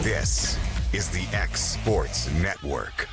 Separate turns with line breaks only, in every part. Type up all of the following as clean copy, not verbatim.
This is the X Sports Network.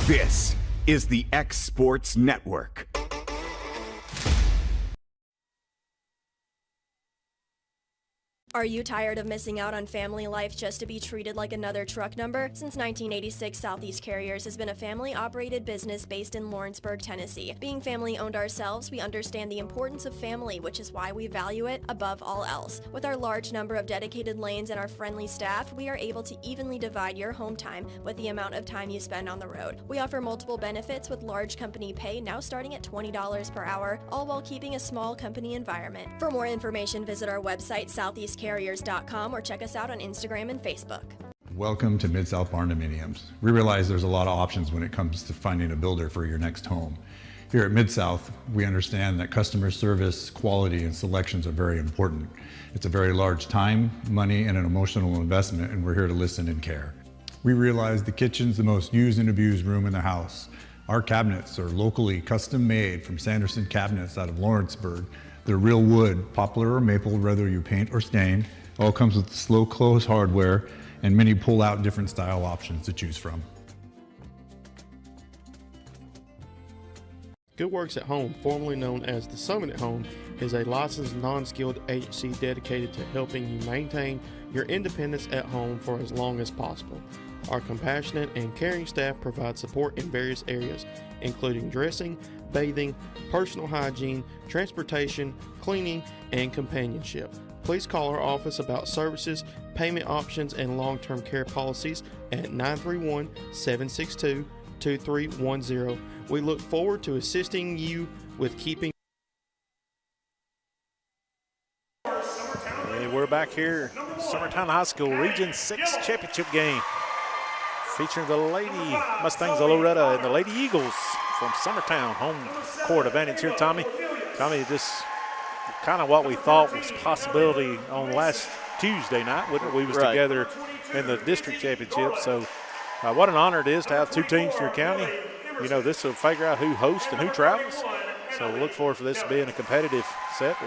This is the X Sports Network.
Are you tired of missing out on family life just to be treated like another truck number? Since 1986, Southeast Carriers has been a family-operated business based in Lawrenceburg, Tennessee. Being family-owned ourselves, we understand the importance of family, which is why we value it above all else. With our large number of dedicated lanes and our friendly staff, we are able to evenly divide your home time with the amount of time you spend on the road. We offer multiple benefits with large company pay now starting at $20 per hour, all while keeping a small company environment. For more information, visit our website, southeastcarriers.com, or check us out on Instagram and Facebook.
Welcome to Mid-South Barndominiums. We realize there's a lot of options when it comes to finding a builder for your next home. Here at Mid-South, we understand that customer service, quality, and selections are very important. It's a very large time, money, and an emotional investment, and we're here to listen and care. We realize the kitchen's the most used and abused room in the house. Our cabinets are locally custom made from Sanderson cabinets out of Lawrenceburg. They're real wood, poplar or maple, whether you paint or stain. All comes with slow close hardware and many pull-out different style options to choose from.
Good Works at Home, formerly known as The Summit at Home, is a licensed non-skilled agency dedicated to helping you maintain your independence at home for as long as possible. Our compassionate and caring staff provide support in various areas, including dressing, bathing, personal hygiene, transportation, cleaning, and companionship. Please call our office about services, payment options, and long-term care policies at 931-762-2310. We look forward to assisting you with keeping.
And we're back here, Summertown High School Region 6 Championship game, featuring the Lady Mustangs of Loretto and the Lady Eagles from Summertown. Home court advantage here, Tommy. Tommy, just kind of what we thought was possibility on last Tuesday night when we was together in the district championship. So what an honor it is to have two teams in your county. You know, this will figure out who hosts and who travels. So we'll look forward for this being a competitive set.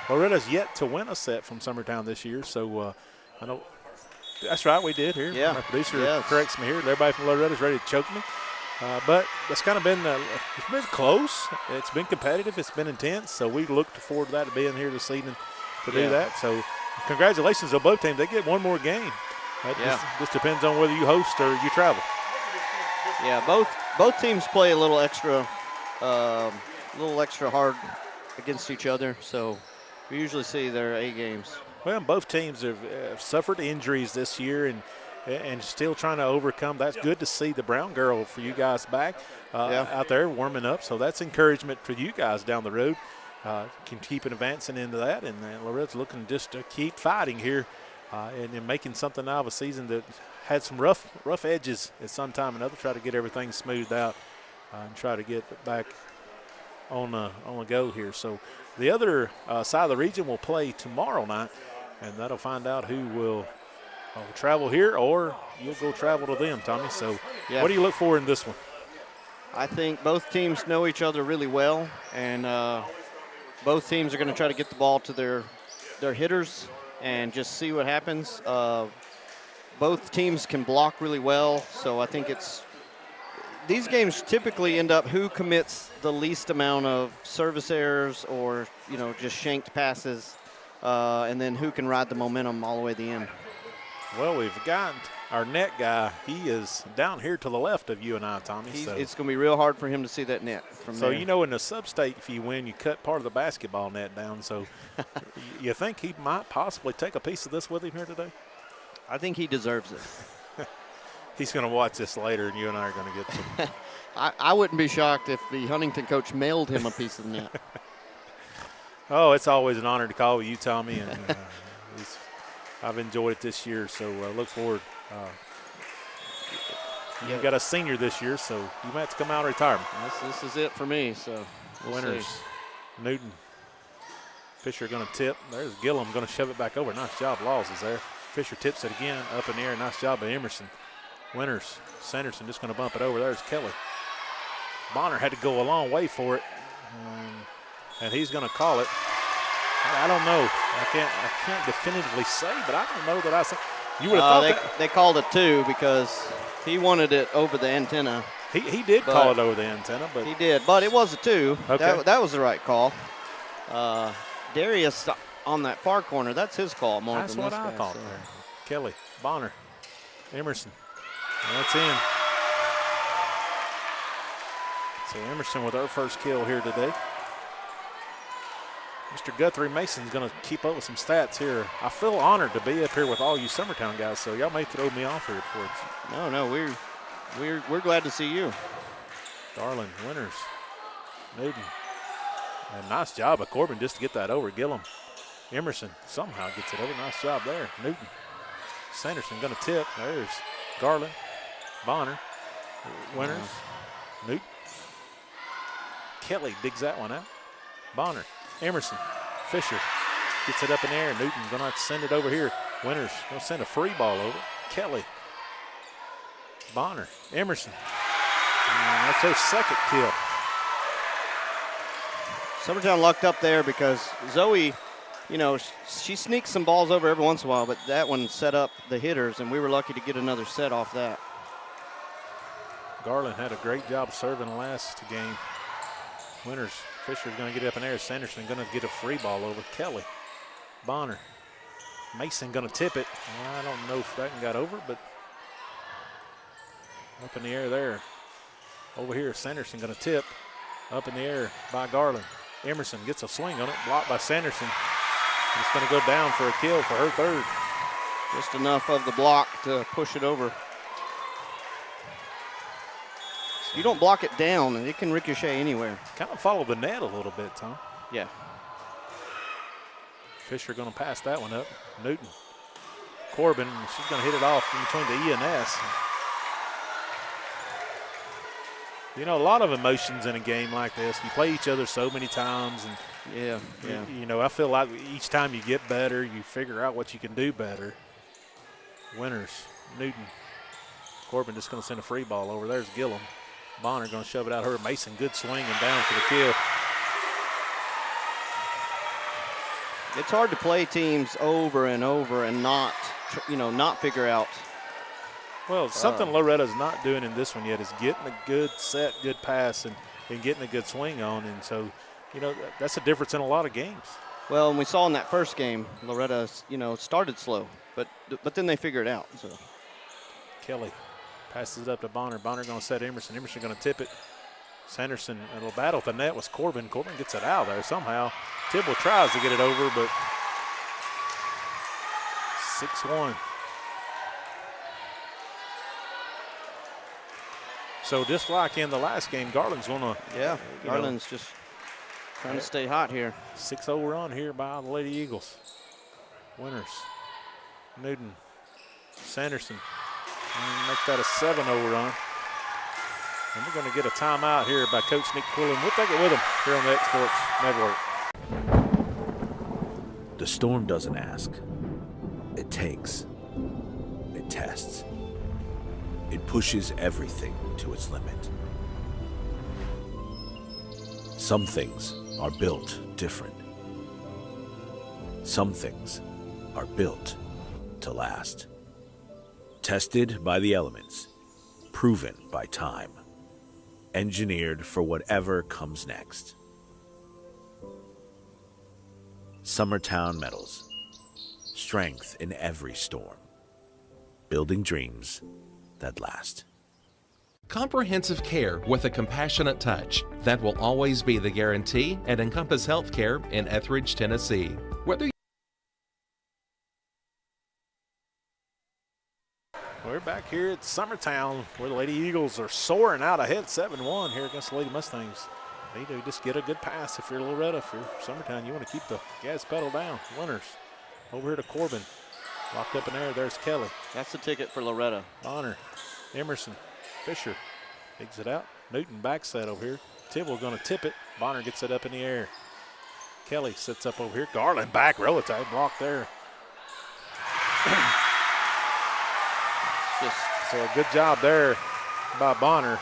Loretta's yet to win a set from Summertown this year. So I know that's right, we did here.
Yeah.
My producer corrects me here. Everybody from Loretta's ready to choke me. But it's kind of been it's been close. It's been competitive. It's been intense. So we look forward to that, to being here this evening to do that. So congratulations to both teams. They get one more game. That just depends on whether you host or you travel.
Yeah, both teams play a little extra hard against each other. So we usually see their A games.
Well, both teams have suffered injuries this year and still trying to overcome. That's good to see the Brown girl for you guys back out there warming up. So that's encouragement for you guys down the road. Can keep advancing into that. And Loretta's looking just to keep fighting here and making something out of a season that had some rough edges at some time or another. Try to get everything smoothed out and try to get back on a go here. So the other side of the region will play tomorrow night, and that'll find out who will travel here, or you'll go travel to them, Tommy. So what do you look for in this one?
I think both teams know each other really well, and both teams are going to try to get the ball to their hitters and just see what happens. Both teams can block really well, so I think these games typically end up who commits the least amount of service errors or, just shanked passes, and then who can ride the momentum all the way to the end.
Well, we've got our net guy. He is down here to the left of you and I, Tommy.
It's going to be real hard for him to see that net from there.
So, in the sub-state, if you win, you cut part of the basketball net down. So you think he might possibly take a piece of this with him here today?
I think he deserves it.
He's going to watch this later, and you and I are going to get some.
I wouldn't be shocked if the Huntington coach mailed him a piece of the net.
Oh, it's always an honor to call with you, Tommy, and I've enjoyed it this year, so look forward. You've got a senior this year, so you might have to come out of retirement.
This is it for me, so
Winners, Newton. Fisher going to tip. There's Gillum going to shove it back over. Nice job. Laws is there. Fisher tips it again up in the air. Nice job by Emerson. Winters, Sanderson just going to bump it over. There's Kelly. Bonner had to go a long way for it, and he's going to call it. I don't know. I can't definitively say, but I don't know that I said. You would have thought
they called it too because he wanted it over the antenna.
He did call it over the antenna, but
he did. But it was a 2.
Okay.
That was the right call. Darius on that far corner. That's his call more
that's
than
what
this
I
guy,
thought.
So.
There. Kelly, Bonner, Emerson. That's in. So Emerson with our first kill here today. Mr. Guthrie Mason's going to keep up with some stats here. I feel honored to be up here with all you Summertown guys, so y'all may throw me off here for it.
No, we're glad to see you.
Darling, Winters, Newton. And nice job of Corbin just to get that over. Gillum. Emerson somehow gets it over. Nice job there. Newton. Sanderson going to tip. There's Garland. Bonner. Winters. Newton. Kelly digs that one out. Bonner, Emerson, Fisher gets it up in the air. Newton's going to have to send it over here. Winters going to send a free ball over. Kelly, Bonner, Emerson. And that's their second kill.
Summertown lucked up there because Zoe, you know, she sneaks some balls over every once in a while, but that one set up the hitters, and we were lucky to get another set off that.
Garland had a great job serving last game. Winters, Fisher's going to get up in there. Sanderson going to get a free ball over. Kelly, Bonner, Mason going to tip it. I don't know if that one got over, but up in the air there. Over here, Sanderson going to tip. Up in the air by Garland. Emerson gets a swing on it, blocked by Sanderson. It's going to go down for a kill for her third.
Just enough of the block to push it over. You don't block it down, and it can ricochet anywhere.
Kind of follow the net a little bit, Tom.
Yeah.
Fisher going to pass that one up. Newton. Corbin, she's going to hit it off in between the E and S. You know, a lot of emotions in a game like this. You play each other so many times, and
yeah.
You know, I feel like each time you get better, you figure out what you can do better. Winters, Newton, Corbin just going to send a free ball over. There's Gillum. Bonner going to shove it out her. Mason, good swing and down for the kill.
It's hard to play teams over and over and not figure out.
Well, something Loretta's not doing in this one yet is getting a good set, good pass, and getting a good swing on. And so, you know, that's a difference in a lot of games.
Well, and we saw in that first game, Loretta, started slow, but then they figured it out. So
Kelly passes it up to Bonner. Bonner going to set Emerson. Emerson going to tip it. Sanderson, a little battle at the net was Corbin. Corbin gets it out of there somehow. Tibble tries to get it over, but 6-1. So just like in the last game, Garland's going to.
Yeah, Garland's just trying to stay hot here.
6-0 run here by the Lady Eagles. Winters, Newton, Sanderson. And make that a 7-0 run. And we're going to get a timeout here by Coach Nick Quillen. We'll take it with him here on the X Sports Network.
The storm doesn't ask. It takes. It tests. It pushes everything to its limit. Some things are built different. Some things are built to last. Tested by the elements, proven by time, engineered for whatever comes next. Summertown Metals, strength in every storm, building dreams that last.
Comprehensive care with a compassionate touch. That will always be the guarantee at Encompass Healthcare in Etheridge, Tennessee. Whether
We're back here at Summertown where the Lady Eagles are soaring out ahead 7-1 here against the Lady Mustangs. They do just get a good pass if you're Loretto. If you're Summertown, you want to keep the gas pedal down. Winters over here to Corbin. Locked up in there. There's Kelly.
That's the ticket for Loretto.
Bonner, Emerson, Fisher digs it out. Newton back set over here. Tibble going to tip it. Bonner gets it up in the air. Kelly sits up over here. Garland back row attack blocked there. So a good job there by Bonner.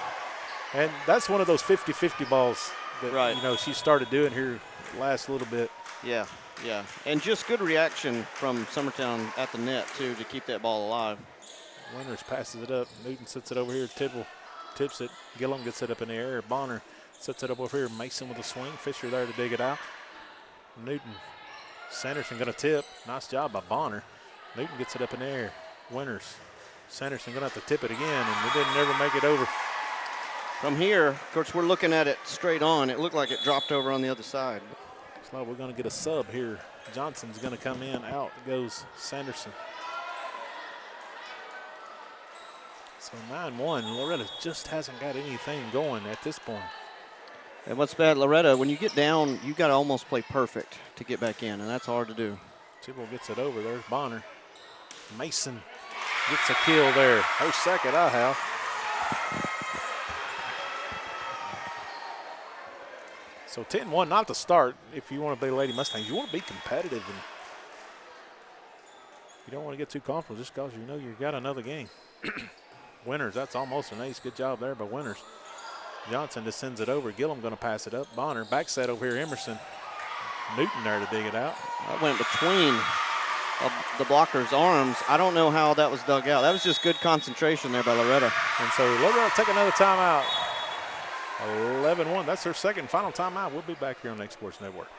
And that's one of those 50-50 balls that, you know, she started doing here last little bit.
Yeah. And just good reaction from Summertown at the net, too, to keep that ball alive.
Winters passes it up. Newton sits it over here. Tibble tips it. Gillum gets it up in the air. Bonner sets it up over here. Mason with a swing. Fisher there to dig it out. Newton. Sanderson going to tip. Nice job by Bonner. Newton gets it up in the air. Winters. Sanderson going to have to tip it again, and it didn't ever make it over.
From here, of course, we're looking at it straight on. It looked like it dropped over on the other side.
So we're going to get a sub here. Johnson's going to come in. Out goes Sanderson. So 9-1. Loretto just hasn't got anything going at this point.
And what's bad, Loretto, when you get down, you got to almost play perfect to get back in, and that's hard to do.
Tibble gets it over. There's Bonner. Mason gets a kill there. Her second I have. So 10-1, not to start. If you want to be Lady Mustangs, you want to be competitive, and you don't want to get too comfortable just because you know you've got another game. Winters, that's almost an ace. Good job there by Winters. Johnson just sends it over. Gillum going to pass it up. Bonner, back set over here. Emerson. Newton there to dig it out.
That went between the blocker's arms. I don't know how that was dug out. That was just good concentration there by Loretto.
And so Loretto take another timeout. 11-1. That's their second final timeout. We'll be back here on the X Sports Network.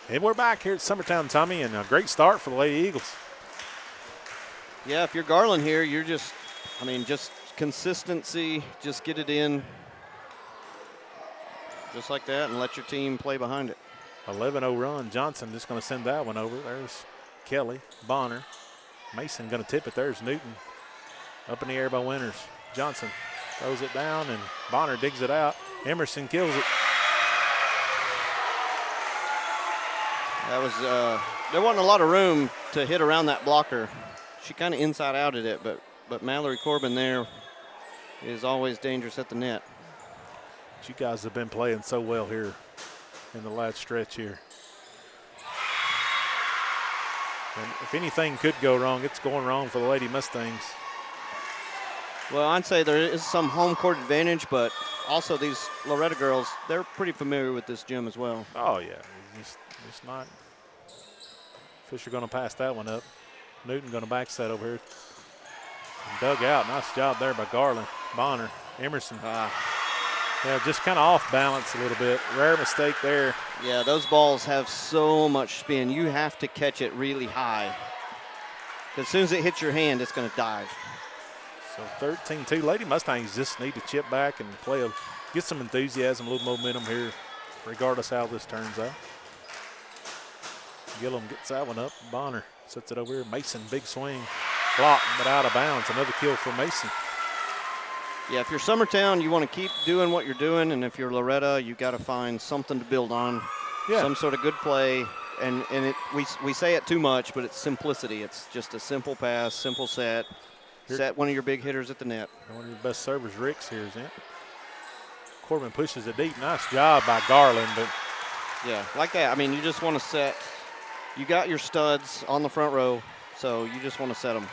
And we're back here at Summertown, Tommy, and a great start for the Lady Eagles.
Yeah, if you're Garland here, you're just consistency, just get it in just like that and let your team play behind it.
11-0 run. Johnson just going to send that one over. There's Kelly, Bonner. Mason going to tip it. There's Newton. Up in the air by Winters. Johnson throws it down, and Bonner digs it out. Emerson kills it.
That was, there wasn't a lot of room to hit around that blocker. She kind of inside-outed it, but Mallory Corbin there is always dangerous at the net.
You guys have been playing so well here in the last stretch here. And if anything could go wrong, it's going wrong for the Lady Mustangs.
Well, I'd say there is some home court advantage, but also these Loretto girls, they're pretty familiar with this gym as well.
Oh, yeah. It's not. Fisher going to pass that one up. Newton going to back set over here. And dug out. Nice job there by Garland. Bonner. Emerson. Yeah, just kind of off balance a little bit. Rare mistake there.
Yeah, those balls have so much spin. You have to catch it really high. As soon as it hits your hand, it's going to dive.
So 13-2. Lady Mustangs just need to chip back and get some enthusiasm, a little momentum here, regardless how this turns out. Gillum gets that one up. Bonner sets it over here. Mason, big swing. Blocked, but out of bounds. Another kill for Mason.
Yeah, if you're Summertown, you want to keep doing what you're doing, and if you're Loretto, you got to find something to build on. Yeah. Some sort of good play, and we say it too much, but it's simplicity. It's just a simple pass, simple set. Set one of your big hitters at the net.
One of your best servers, Ricks, here, isn't it? Corbin pushes it deep. Nice job by Garland, but
yeah, like that. I mean, you just want to set. You got your studs on the front row, so you just want to set them.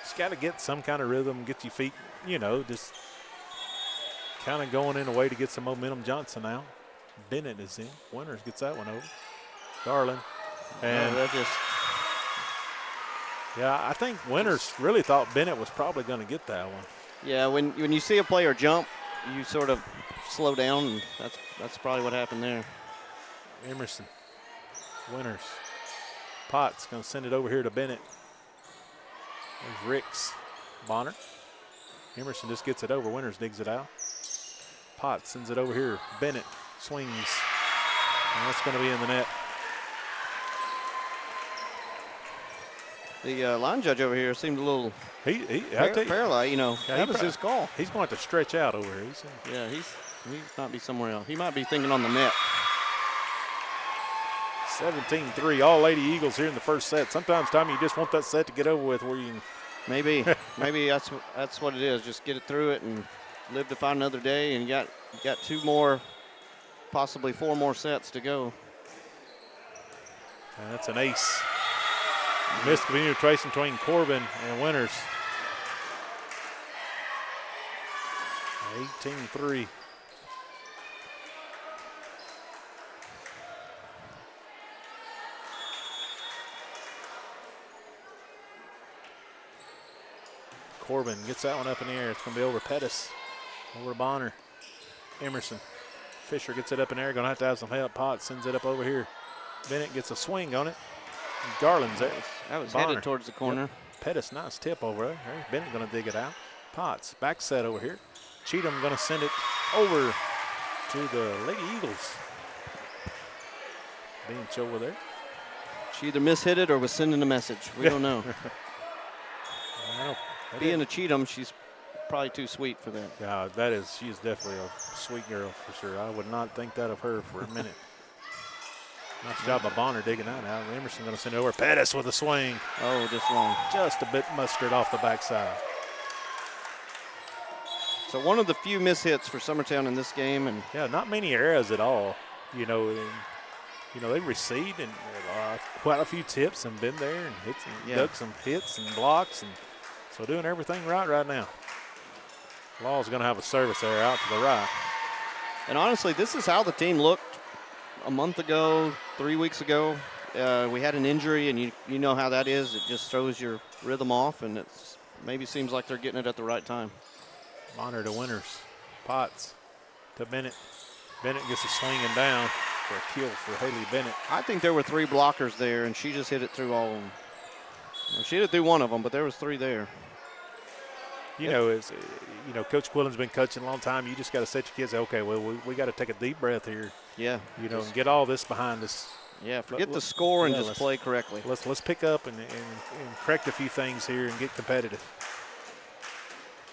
Just got to get some kind of rhythm, get your feet, just kind of going in a way to get some momentum. Johnson out. Bennett is in. Winters gets that one over. Garland. And yeah, I think Winters really thought Bennett was probably going to get that one.
Yeah, when you see a player jump, you sort of slow down, and that's probably what happened there.
Emerson. Winters. Potts going to send it over here to Bennett. There's Ricks. Bonner. Emerson just gets it over. Winters digs it out. Potts sends it over here. Bennett swings. And that's going to be in the net.
The line judge over here seemed a little paralyzed. That was his call.
He's going to have to stretch out over here.
Yeah, he might be somewhere else. He might be thinking on the net.
17-3, all Lady Eagles here in the first set. Sometimes, Tommy, you just want that set to get over with where you can.
Maybe that's what it is. Just get it through it and live to fight another day. And you got 2 more, possibly 4 more sets to go.
And that's an ace. Missed communication between Corbin and Winters. 18-3. Corbin gets that one up in the air. It's going to be over Pettis. Over to Bonner. Emerson. Fisher gets it up in the air. Going to have some help. Potts sends it up over here. Bennett gets a swing on it. Garland's there.
That was
Bonner.
headed towards the corner.
Yep. Pettis, nice tip over there. Bennett going to dig it out. Potts, back set over here. Cheatham going to send it over to the Lady Eagles. Bench over there.
She either mishit it or was sending a message. We don't know. Being a Cheatham, she's probably too sweet for that.
Yeah, she is definitely a sweet girl for sure. I would not think that of her for a minute. Nice job by Bonner digging that out. Emerson going to send it over. Pettis with a swing.
Oh, just long.
Just a bit mustard off the backside.
So one of the few mishits for Summertown in this game. And
yeah, not many errors at all. You know, they received and quite a few tips and been there and hits and dug some hits and blocks. And so doing everything right now. Law's going to have a service there out to the right.
And honestly, this is how the team looked a month ago, 3 weeks ago. We had an injury, and you know how that is. It just throws your rhythm off, and it's maybe seems like they're getting it at the right time.
Bonner to Winters. Potts to Bennett. Bennett gets a swinging down for a kill for Haley Bennett.
I think there were 3 blockers there, and she just hit it through all of them. Well, she hit it through one of them, but there was 3 there.
Coach Quillen's been coaching a long time. You just got to set your kids, okay, well, we got to take a deep breath here.
Yeah.
And get all this behind us.
Yeah, forget the score and just play correctly.
Let's pick up and correct a few things here and get competitive.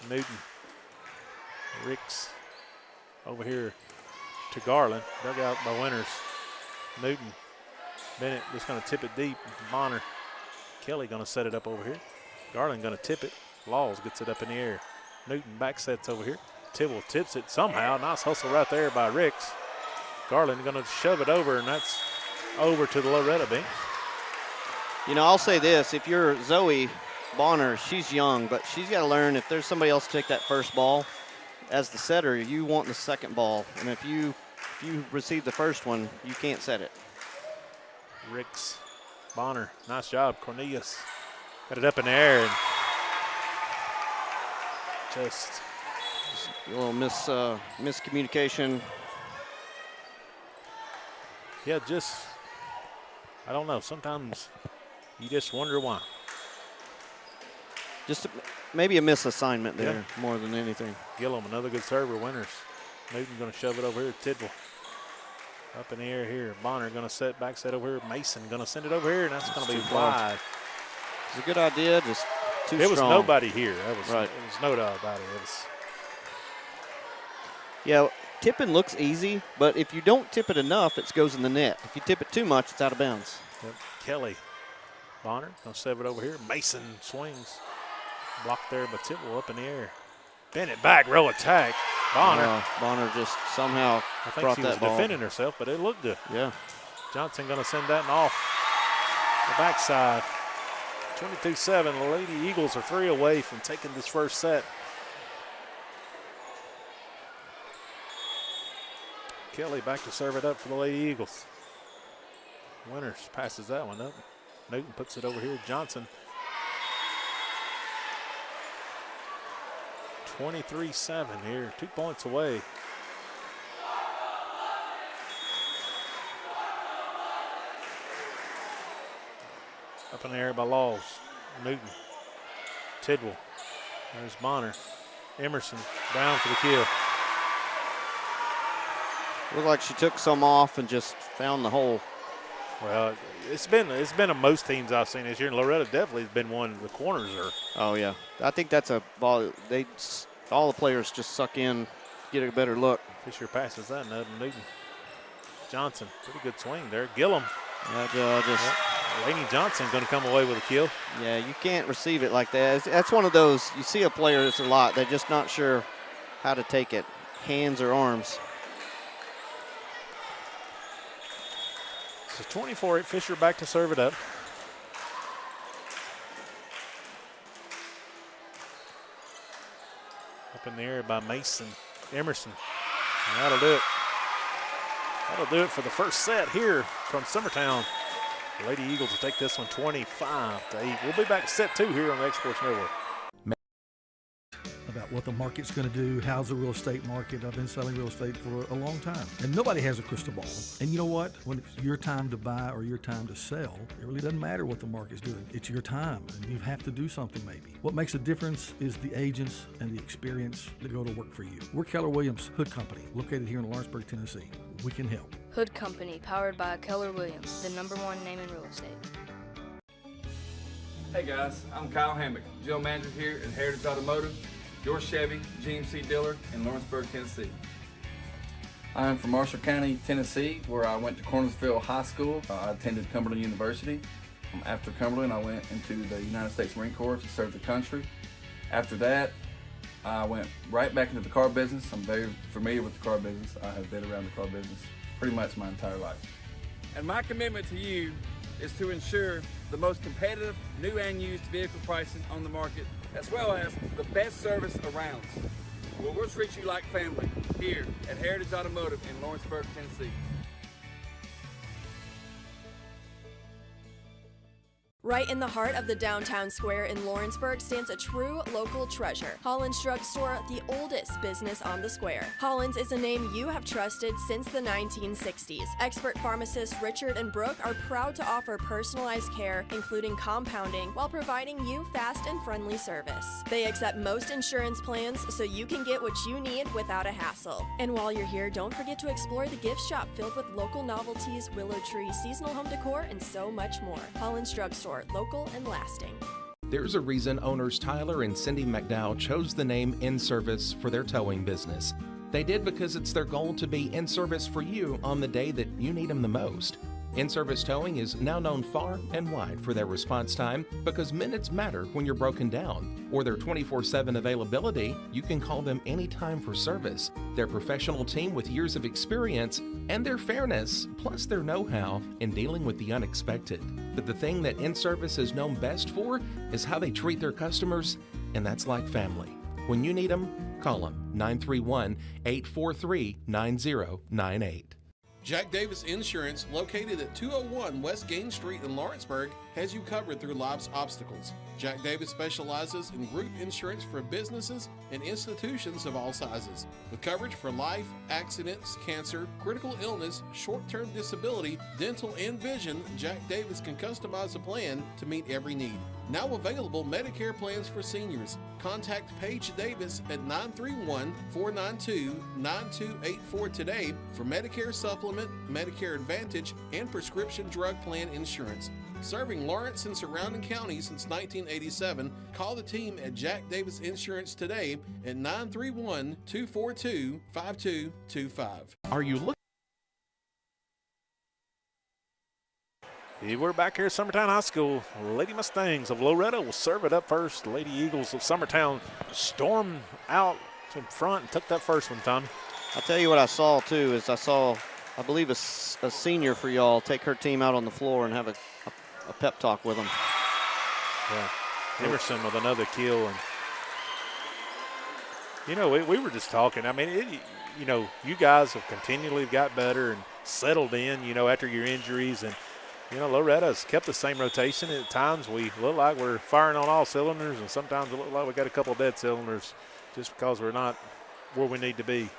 Newton. Ricks over here to Garland. Dug out by Winters. Newton. Bennett just going to tip it deep. Bonner. Kelly going to set it up over here. Garland going to tip it. Laws gets it up in the air. Newton back sets over here. Tibble tips it somehow. Nice hustle right there by Ricks. Garland going to shove it over, and that's over to the Loretto bench.
I'll say this. If you're Zoe Bonner, she's young, but she's got to learn if there's somebody else to take that first ball, as the setter, you want the second ball. And if you receive the first one, you can't set it.
Ricks, Bonner, nice job. Cornelius got it up in the air. And just
a little miscommunication.
Yeah, I don't know. Sometimes you just wonder why.
Just maybe a misassignment there more than anything.
Gillum, another good server. Winters. Newton going to shove it over here. Tidwell up in the air here. Bonner going to back set over here. Mason going to send it over here, and that's going to be wide.
It's a good idea, just too strong.
There was nobody here. Right. There was no doubt about it.
Yeah, tipping looks easy, but if you don't tip it enough, it goes in the net. If you tip it too much, it's out of bounds.
Yep. Kelly. Bonner going to set it over here. Mason swings. Blocked there by Tidwell up in the air. Bennett back row attack. Bonner.
Bonner just somehow brought that ball.
I think she was defending herself, but it looked good.
Yeah.
Johnson going to send that off the backside. 22-7. The Lady Eagles are 3 away from taking this first set. Kelly back to serve it up for the Lady Eagles. Winters passes that one up. Newton puts it over here. Johnson. 23-7 here, 2 points away. Up in the air by Laws. Newton. Tidwell. There's Bonner. Emerson down for the kill.
Looked like she took some off and just found the hole.
Well, it's been a most teams I've seen this year, and Loretto definitely has been one of the corners.
Oh yeah, I think that's a ball. All the players just suck in, get a better look.
Fisher passes that to Newton. Johnson, pretty good swing there. Gillum. Laney Johnson going to come away with a kill.
Yeah, you can't receive it like that. That's one of those, you see a player, it's a lot, they're just not sure how to take it, hands or arms.
So 24-8, Fisher back to serve it up. Up in the air by Mason. Emerson. And that'll do it. That'll do it for the first set here from Summertown. The Lady Eagles will take this one 25-8. We'll be back to set 2 here on the X Sports Network.
About about what the market's going to do. How's the real estate market? I've been selling real estate for a long time, and nobody has a crystal ball. And you know what? When it's your time to buy or your time to sell, it really doesn't matter what the market's doing. It's your time, and you have to do something maybe. What makes a difference is the agents and the experience that go to work for you. We're Keller Williams Hood Company, located here in Lawrenceburg, Tennessee. We can help.
Hood Company, powered by Keller Williams, the #1 name in real estate.
Hey guys, I'm Kyle Hammock, General Manager here at Heritage Automotive, your Chevy GMC dealer in Lawrenceburg, Tennessee. I'm from Marshall County, Tennessee, where I went to Cornersville High School. I attended Cumberland University. After Cumberland, I went into the United States Marine Corps to serve the country. After that, I went right back into the car business. I'm very familiar with the car business. I have been around the car business pretty much my entire life. And my commitment to you is to ensure the most competitive new and used vehicle pricing on the market, as well as the best service around. Well, we'll treat you like family here at Heritage Automotive in Lawrenceburg, Tennessee.
Right in the heart of the downtown square in Lawrenceburg stands a true local treasure, Holland's Drug Store, the oldest business on the square. Holland's is a name you have trusted since the 1960s. Expert pharmacists Richard and Brooke are proud to offer personalized care, including compounding, while providing you fast and friendly service. They accept most insurance plans, so you can get what you need without a hassle. And while you're here, don't forget to explore the gift shop filled with local novelties, willow tree, seasonal home decor, and so much more. Holland's Drug Store. Local and lasting.
There's a reason owners Tyler and Cindy McDowell chose the name In Service for their towing business. They did because it's their goal to be in service for you on the day that you need them the most. In-Service Towing is now known far and wide for their response time because minutes matter when you're broken down. Or their 24/7 availability, you can call them anytime for service. Their professional team with years of experience and their fairness, plus their know-how in dealing with the unexpected. But the thing that In-Service is known best for is how they treat their customers, and that's like family. When you need them, call them 931-843-9098.
Jack Davis Insurance, located at 201 West Gain Street in Lawrenceburg, has you covered through life's obstacles. Jack Davis specializes in group insurance for businesses and institutions of all sizes. With coverage for life, accidents, cancer, critical illness, short-term disability, dental, and vision, Jack Davis can customize a plan to meet every need. Now available Medicare plans for seniors. Contact Paige Davis at 931-492-9284 today for Medicare Supplement, Medicare Advantage, and prescription drug plan insurance. Serving Lawrence and surrounding counties since 1987, call the team at Jack Davis Insurance today at 931-242-5225.
Are you looking?
We're back here at Summertown High School. Lady Mustangs of Loretto will serve it up first. Lady Eagles of Summertown stormed out in front and took that first one, Tommy.
I'll tell you what I saw, too, is I believe, a senior for y'all take her team out on the floor and have a pep talk with them.
Yeah, Emerson with another kill. And you know, we were just talking. I mean, you guys have continually got better and settled in, after your injuries. And, Loretta's kept the same rotation. At times we look like we're firing on all cylinders, and sometimes it looks like we got a couple of dead cylinders just because we're not where we need to be.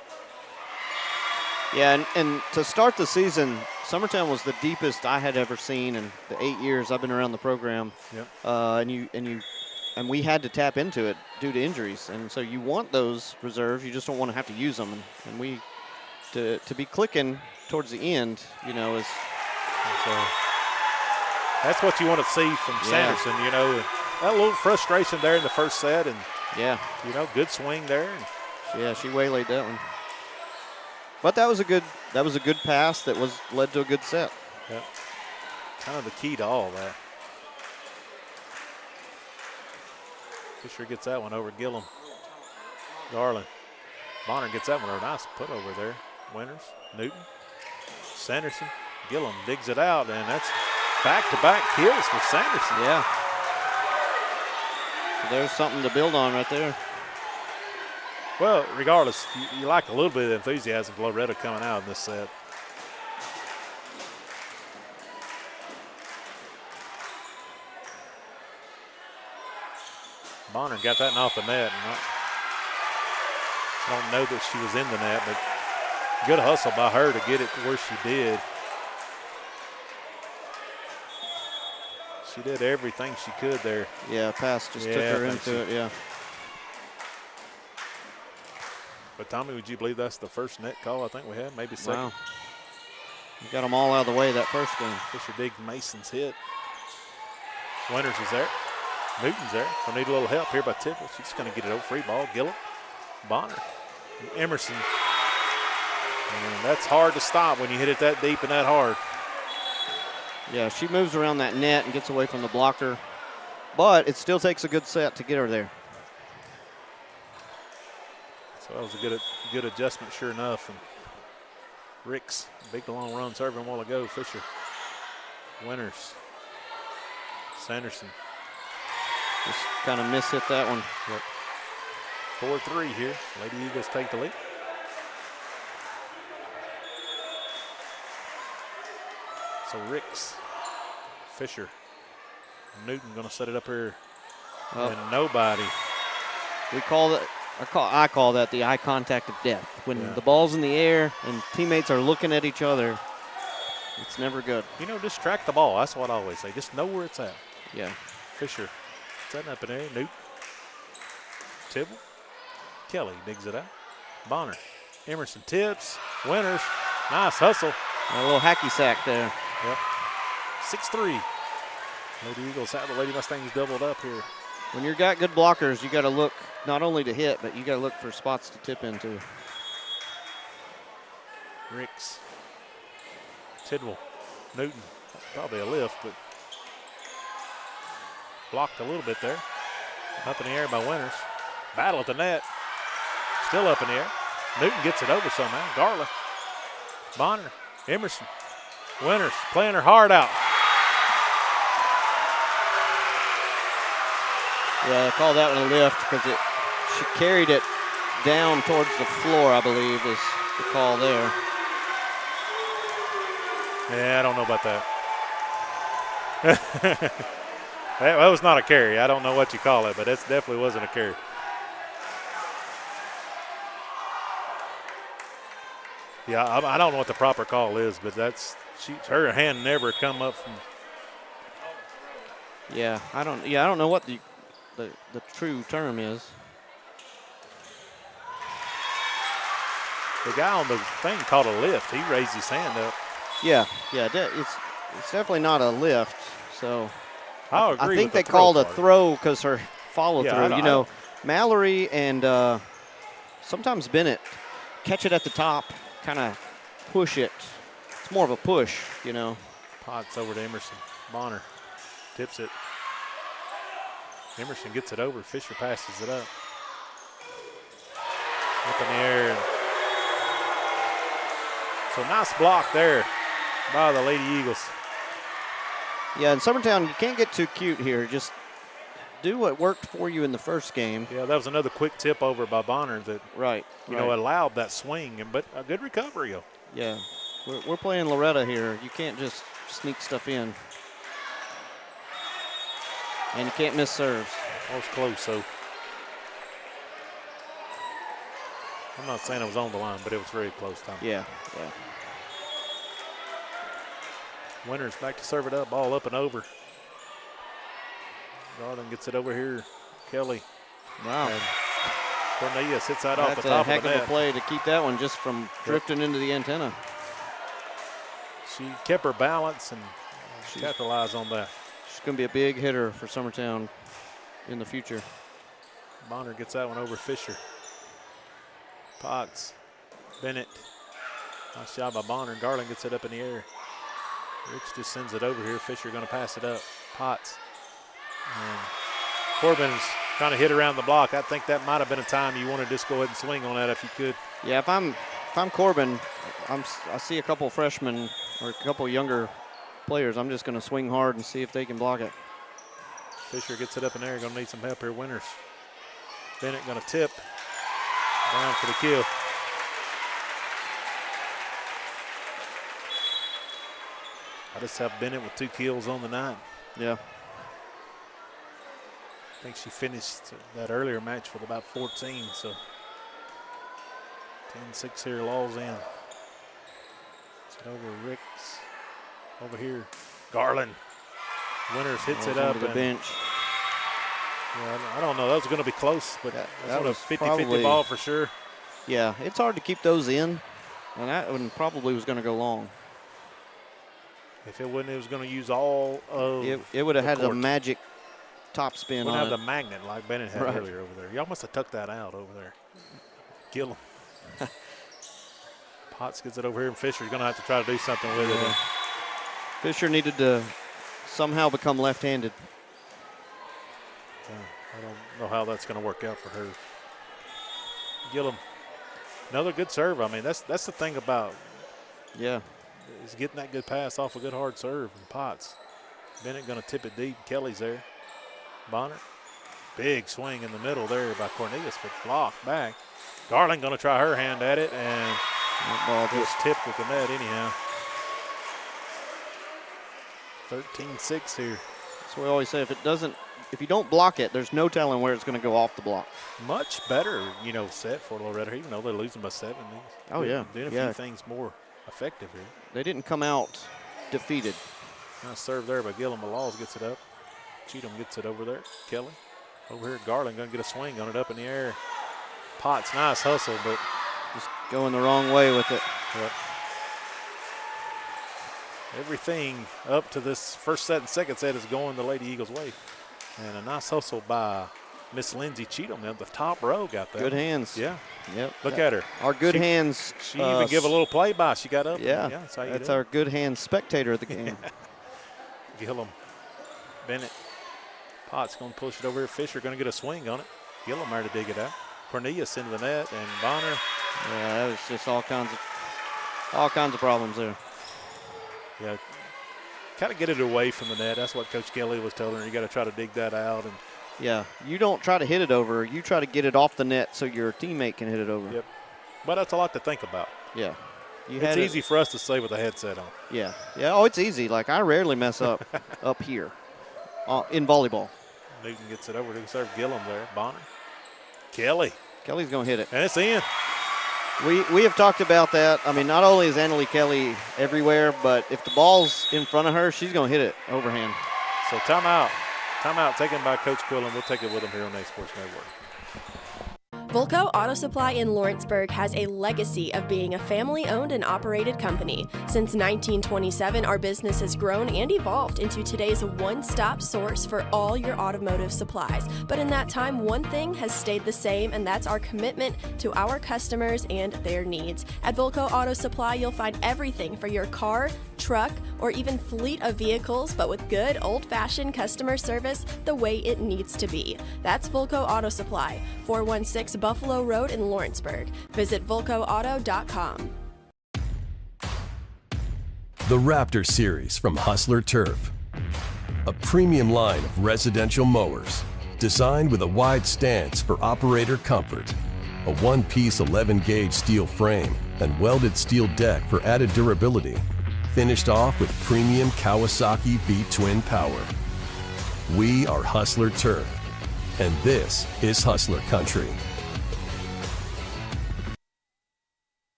Yeah, and to start the season, Summertown was the deepest I had ever seen in the 8 years I've been around the program.
Yep.
And we had to tap into it due to injuries. And so you want those reserves, you just don't want to have to use them. And we to be clicking towards the end, is.
That's what you want to see from Sanderson. That little frustration there in the first set, and good swing there.
Yeah, she waylaid that one. But that was a good pass that led to a good set.
Yep. Kind of the key to all that. Fisher gets that one over Gillum. Garland. Bonner gets that one over. Nice put over there. Winters, Newton, Sanderson. Gillum digs it out, and that's back-to-back kills for Sanderson.
Yeah. So there's something to build on right there.
Well, regardless, you like a little bit of enthusiasm for Loretto coming out in this set. Bonner got that off the net. And I don't know that she was in the net, but good hustle by her to get it to where she did. She did everything she could there.
Yeah, pass just took her into it, yeah.
But Tommy, would you believe that's the first net call I think we had? Maybe second.
Wow. We got them all out of the way that first game.
Fisher digs Mason's hit. Winters is there. Newton's there. We'll need a little help here by Tipple. She's going to get it over free ball. Gillett, Bonner, Emerson. And that's hard to stop when you hit it that deep and that hard.
Yeah, she moves around that net and gets away from the blocker, but it still takes a good set to get her there.
So that was a good adjustment, sure enough. And Ricks, big long run serving a while ago. Fisher, Winters, Sanderson.
Just kind of miss-hit that one.
Yep. 4-3 here. Lady Eagles take the lead. So Ricks, Fisher, Newton going to set it up here, and nobody.
We call it. I call that the eye contact of death. When the ball's in the air and teammates are looking at each other, it's never good.
You know, just track the ball. That's what I always say. Just know where it's at.
Yeah.
Fisher setting up in there. Newton, Tibble, Kelly digs it out. Bonner, Emerson tips, Winters, nice hustle.
A little hacky sack there.
Yep. 6-3. Lady Eagles have the Lady Mustangs doubled up here.
When you've got good blockers, you got to look not only to hit, but you got to look for spots to tip into.
Ricks, Tidwell, Newton, probably a lift, but blocked a little bit there. Up in the air by Winters. Battle at the net. Still up in the air. Newton gets it over somehow. Garland, Bonner, Emerson, Winters playing her heart out.
Yeah, I call that one a lift because she carried it down towards the floor, I believe, is the call there.
Yeah, I don't know about that. That was not a carry. I don't know what you call it, but it definitely wasn't a carry. Yeah, I don't know what the proper call is, but her hand never come up from.
Yeah, I don't know what the true term is.
The guy on the thing called a lift. He raised his hand up.
Yeah, it's definitely not a lift. So
I agree.
I think they called a throw because her follow through.
Yeah,
Mallory and sometimes Bennett catch it at the top, kind of push it. It's more of a push,
Potts over to Emerson. Bonner tips it. Emerson gets it over. Fisher passes it up. Up in the air. So nice block there by the Lady Eagles.
Yeah, in Summertown, you can't get too cute here. Just do what worked for you in the first game.
Yeah, that was another quick tip over by Bonner that allowed that swing, but a good recovery.
Yeah, we're playing Loretto here. You can't just sneak stuff in. And you can't miss serves.
That was close, so. I'm not saying it was on the line, but it was very close, Tom.
Yeah.
Winters back to serve it up, ball up and over. Garland gets it over here. Kelly.
Wow.
And Cornelius hits that off the top of the net.
That's a heck of a play to keep that one just from drifting into the antenna.
She kept her balance and capitalized on that.
She's going to be a big hitter for Summertown in the future.
Bonner gets that one over Fisher. Potts, Bennett. Nice job by Bonner. Garland gets it up in the air. Ricks just sends it over here. Fisher going to pass it up. Potts. And Corbin's trying to hit around the block. I think that might have been a time you want to just go ahead and swing on that if you could.
Yeah, if I'm Corbin, I see a couple freshmen or a couple younger players. I'm just going to swing hard and see if they can block it.
Fisher gets it up in there. Going to need some help here. Winters. Bennett going to tip. Down for the kill. I just have Bennett with 2 kills on the night.
Yeah.
I think she finished that earlier match with about 14. So 10-6 here, Laws in. It's over Ricks. Over here, Garland. Winters hits it up.
To the bench.
Yeah, I don't know. That was going to be close, but that was a 50-50
probably,
ball for sure.
Yeah, it's hard to keep those in, and that one probably was going to go long.
If it wouldn't, it was going to use all of
it would have had
court.
a magic top spin on it.
Wouldn't have the magnet like Bennett had earlier over there. Y'all must have tucked that out over there. Gillum. Potts gets it over here, and Fisher's going to have to try to do something with it.
Fisher needed to somehow become left-handed.
I don't know how that's going to work out for her. Gillum, another good serve. I mean, that's the thing about is getting that good pass off a good hard serve. And Potts, Bennett going to tip it deep. Kelly's there. Bonner, big swing in the middle there by Cornelius, but blocked back. Garland going to try her hand at it, and that ball just tipped at the net anyhow. 13-6 here.
That's what we always say. If you don't block it, there's no telling where it's going to go off the block.
Much better, set for Loretto, even though they're losing by 7. Doing a few things more effective here.
They didn't come out defeated.
Nice serve there by Gillum. Laws gets it up. Cheatham gets it over there. Kelly over here. Garland going to get a swing on it up in the air. Potts, nice hustle, but
just going the wrong way with it.
Yep. Everything up to this first set and second set is going the Lady Eagles' way. And a nice hustle by Miss Lindsay Cheatham. The top row got that.
Good hands.
Yeah.
Yep.
Look at her.
Our good hands.
She even give a little play-by. She got up.
Yeah.
That's
our good hands spectator of the game.
Gillum. Bennett. Potts going to push it over here. Fisher going to get a swing on it. Gillum there to dig it out. Cornelius into the net, and Bonner.
Yeah, that was just all kinds of problems there.
Yeah, kind of get it away from the net. That's what Coach Kelly was telling her. You got to try to dig that out. And
yeah, you don't try to hit it over. You try to get it off the net so your teammate can hit it over.
Yep. But that's a lot to think about.
Yeah.
It's easy for us to say with a headset on.
Yeah. Yeah. Oh, it's easy. Like, I rarely mess up up here in volleyball.
Newton gets it over to serve Gillum there. Bonner. Kelly's
going to hit it.
And it's in.
We have talked about that. I mean, not only is Annalie Kelly everywhere, but if the ball's in front of her, she's going to hit it overhand.
So timeout. Timeout taken by Coach Quillen. We'll take it with him here on A Sports Network.
Volco Auto Supply in Lawrenceburg has a legacy of being a family-owned and operated company. Since 1927, our business has grown and evolved into today's one-stop source for all your automotive supplies. But in that time, one thing has stayed the same, and that's our commitment to our customers and their needs. At Volco Auto Supply, you'll find everything for your car, truck, or even fleet of vehicles, but with good old-fashioned customer service the way it needs to be. That's Volco Auto Supply, 416 Buffalo Road in Lawrenceburg. Visit VolcoAuto.com.
The Raptor Series from Hustler Turf. A premium line of residential mowers designed with a wide stance for operator comfort. A one-piece 11-gauge steel frame and welded steel deck for added durability. Finished off with premium Kawasaki V-twin power. We are Hustler Turf, and this is Hustler Country.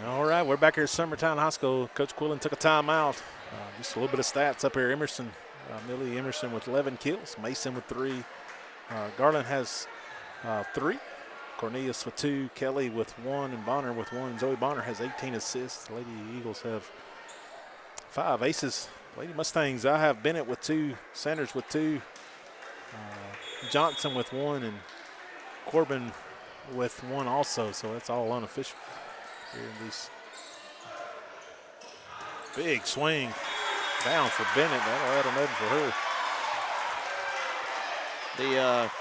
All right, we're back here at Summertown High School. Coach Quillen took a timeout. Just a little bit of stats up here. Emerson, Millie Emerson with 11 kills. Mason with 3. Garland has 3. Cornelius with 2. Kelly with 1. And Bonner with 1. Zoe Bonner has 18 assists. Lady Eagles have 5 aces. Lady Mustangs, I have Bennett with 2. Sanders with 2. Johnson with 1. And Corbin with 1 also. So that's all unofficial. Here in these big swing down for Bennett. That'll add another for her.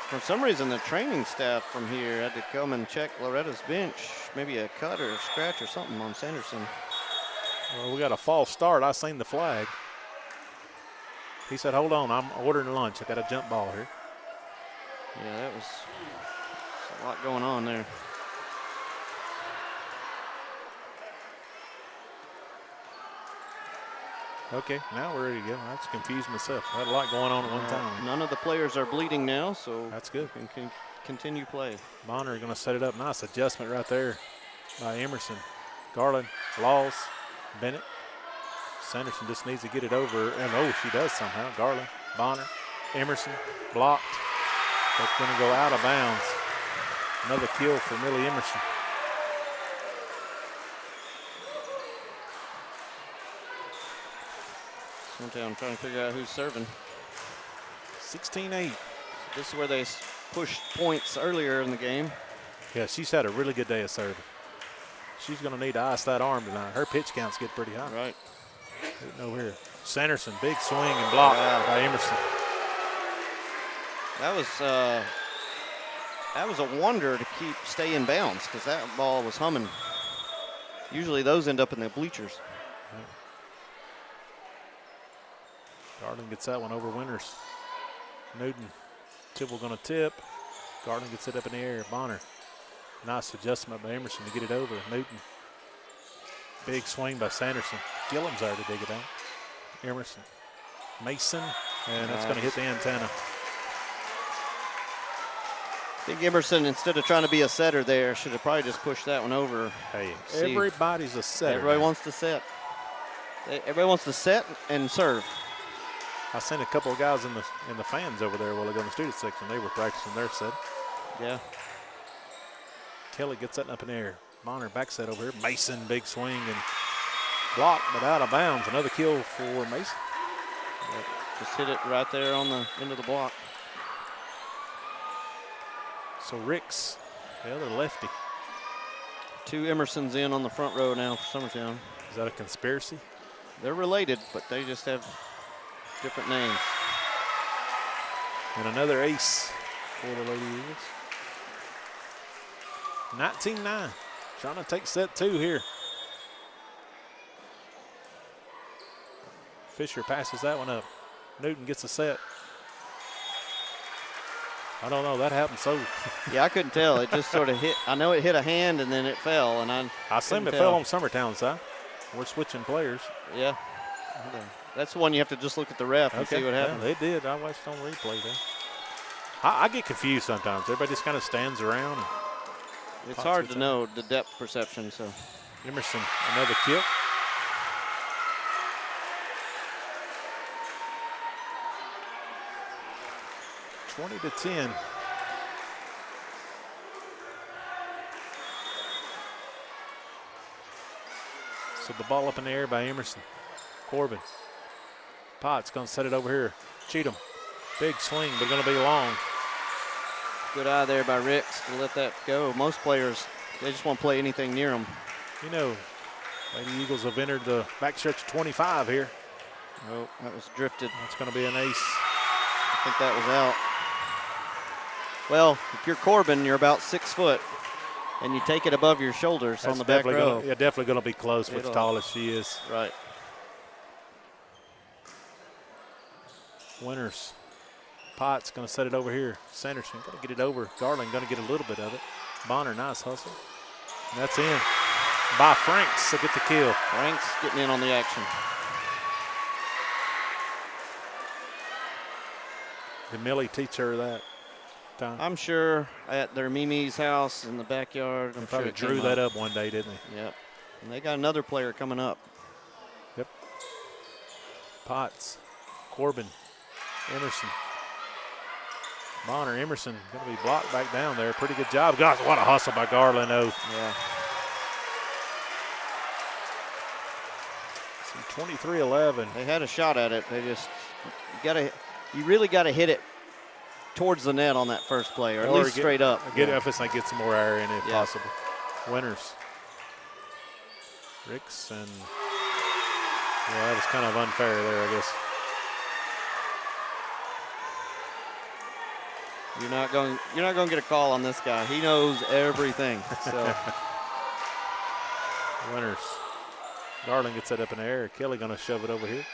For some reason, the training staff from here had to come and check Loretta's bench. Maybe a cut or a scratch or something on Sanderson.
Well, we got a false start. I seen the flag. He said, hold on, I'm ordering lunch. I got a jump ball here.
Yeah, that was a lot going on there.
Okay, now we're ready to go. I was confused myself. I had a lot going on at one time.
None of the players are bleeding now, so
that's good.
Can continue play.
Bonner going to set it up. Nice adjustment right there by Emerson. Garland, Laws, Bennett. Sanderson just needs to get it over. And oh, she does somehow. Garland, Bonner, Emerson, blocked. That's going to go out of bounds. Another kill for Millie Emerson.
Summertown trying to figure out who's serving.
16-8.
This is where they pushed points earlier in the game.
Yeah, she's had a really good day of serving. She's going to need to ice that arm tonight. Her pitch counts get pretty high.
Right.
Over here. Sanderson, big swing and block by Emerson.
That was a wonder to stay in bounds because that ball was humming. Usually those end up in the bleachers.
Garland gets that one over Winters. Newton, Tibble going to tip. Garland gets it up in the air. Bonner, nice adjustment by Emerson to get it over. Newton, big swing by Sanderson. Gillum's there to dig it out. Emerson, Mason, and that's going to hit the antenna.
I think Emerson, instead of trying to be a setter there, should have probably just pushed that one over.
Hey, everybody's a setter.
Everybody wants to set. Everybody wants to set and serve.
I seen a couple of guys in the fans over there while they go in the student section. They were practicing their set.
Yeah.
Kelly gets that up in the air. Bonner back set over here. Mason, big swing and block, but out of bounds. Another kill for Mason.
Yep. Just hit it right there on the end of the block.
So Ricks, the other lefty.
2 Emersons in on the front row now for Summertown.
Is that a conspiracy?
They're related, but they just have different names.
And another ace for the Lady Eagles. 19-9. Trying to take set 2 here. Fisher passes that one up. Newton gets a set. I don't know. That happened so.
Yeah, I couldn't tell. It just sort of hit. I know it hit a hand and then it fell. And I
assume it fell on Summertown's side. We're switching players.
Yeah. Okay. That's the one you have to just look at the ref and see what happened.
Yeah, they did. I watched on replay there. I get confused sometimes. Everybody just kind of stands around.
It's hard to know the depth perception. So
Emerson, another kill. (20-10). So the ball up in the air by Emerson. Corbin. Potts going to set it over here. Cheatham. Big swing, but going to be long.
Good eye there by Ricks to let that go. Most players, they just won't play anything near them.
You know, Lady Eagles have entered the back stretch of 25 here.
Oh, that was drifted.
That's going to be an ace.
I think that was out. Well, if you're Corbin, you're about 6 foot, and you take it above your shoulders. That's on the back row.
Yeah, definitely going to be close with as tall as she is.
Right.
Winters. Potts going to set it over here. Sanderson going to get it over. Garland going to get a little bit of it. Bonner, nice hustle. And that's in by Franks to get the kill.
Franks getting in on the action.
Did Millie teach her that time?
I'm sure at their Mimi's house in the backyard. I'm
probably
sure
drew that up one day, didn't they?
Yep. And they got another player coming up.
Yep. Potts, Corbin, Emerson. Bonner, Emerson going to be blocked back down there. Pretty good job. Gosh, what a hustle by Garland. Oh.
Yeah.
23-11.
They had a shot at it. They just you really got to hit it towards the net on that first play, or at least straight up.
Get some more air in it if possible. Winters. Ricks and that was kind of unfair there, I guess.
You're not going to get a call on this guy. He knows everything. So
Winters. Garland gets it up in the air. Kelly going to shove it over here.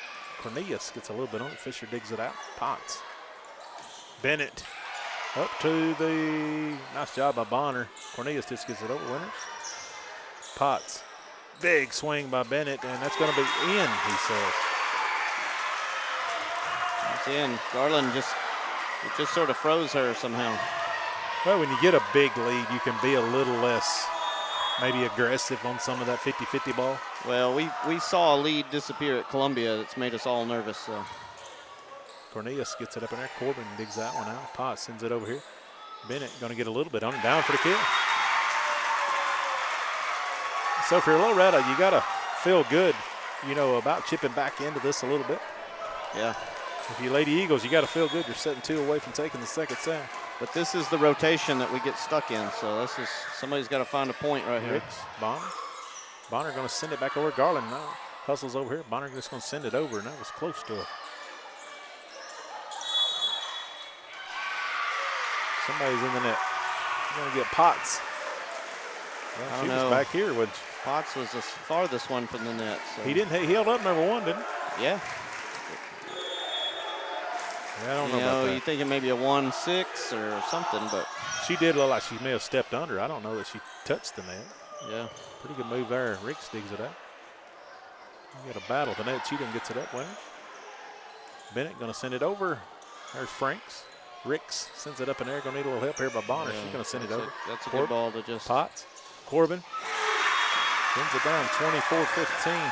Cornelius gets a little bit on it. Fisher digs it out. Potts. Bennett up to the nice job by Bonner. Cornelius just gets it over. Winters. Potts. Big swing by Bennett, and that's going to be in, he says.
Moves in. Garland just sort of froze her somehow.
Well, when you get a big lead, you can be a little less maybe aggressive on some of that 50-50 ball.
Well, we saw a lead disappear at Columbia. That's made us all nervous. So
Cornelius gets it up in there. Corbin digs that one out. Potts sends it over here. Bennett going to get a little bit on it. Down for the kill. So if you're Loretto, you got to feel good, about chipping back into this a little bit.
Yeah.
If you Lady Eagles, you got to feel good. You're setting 2 away from taking the second set.
But this is the rotation that we get stuck in. So this is somebody's got to find a point right here.
Ricks, Bonner going to send it back over. Garland now hustles over here. Bonner just going to send it over, and that was close to it. Somebody's in the net. You're going to get Potts. Well, she was back here.
Potts was the farthest one from the net. So.
He held up number 1, didn't he?
Yeah.
I don't know about that.
You're thinking maybe a 1-6 or something, but.
She did look like she may have stepped under. I don't know that she touched the net.
Yeah.
Pretty good move there. Ricks digs it out. You got a battle at the net. Cheatham gets it up well. Bennett going to send it over. There's Franks. Ricks sends it up in there. Going to need a little help here by Bonner. She's going to send it over.
That's a good ball to just.
Potts. Corbin sends it down 24-15.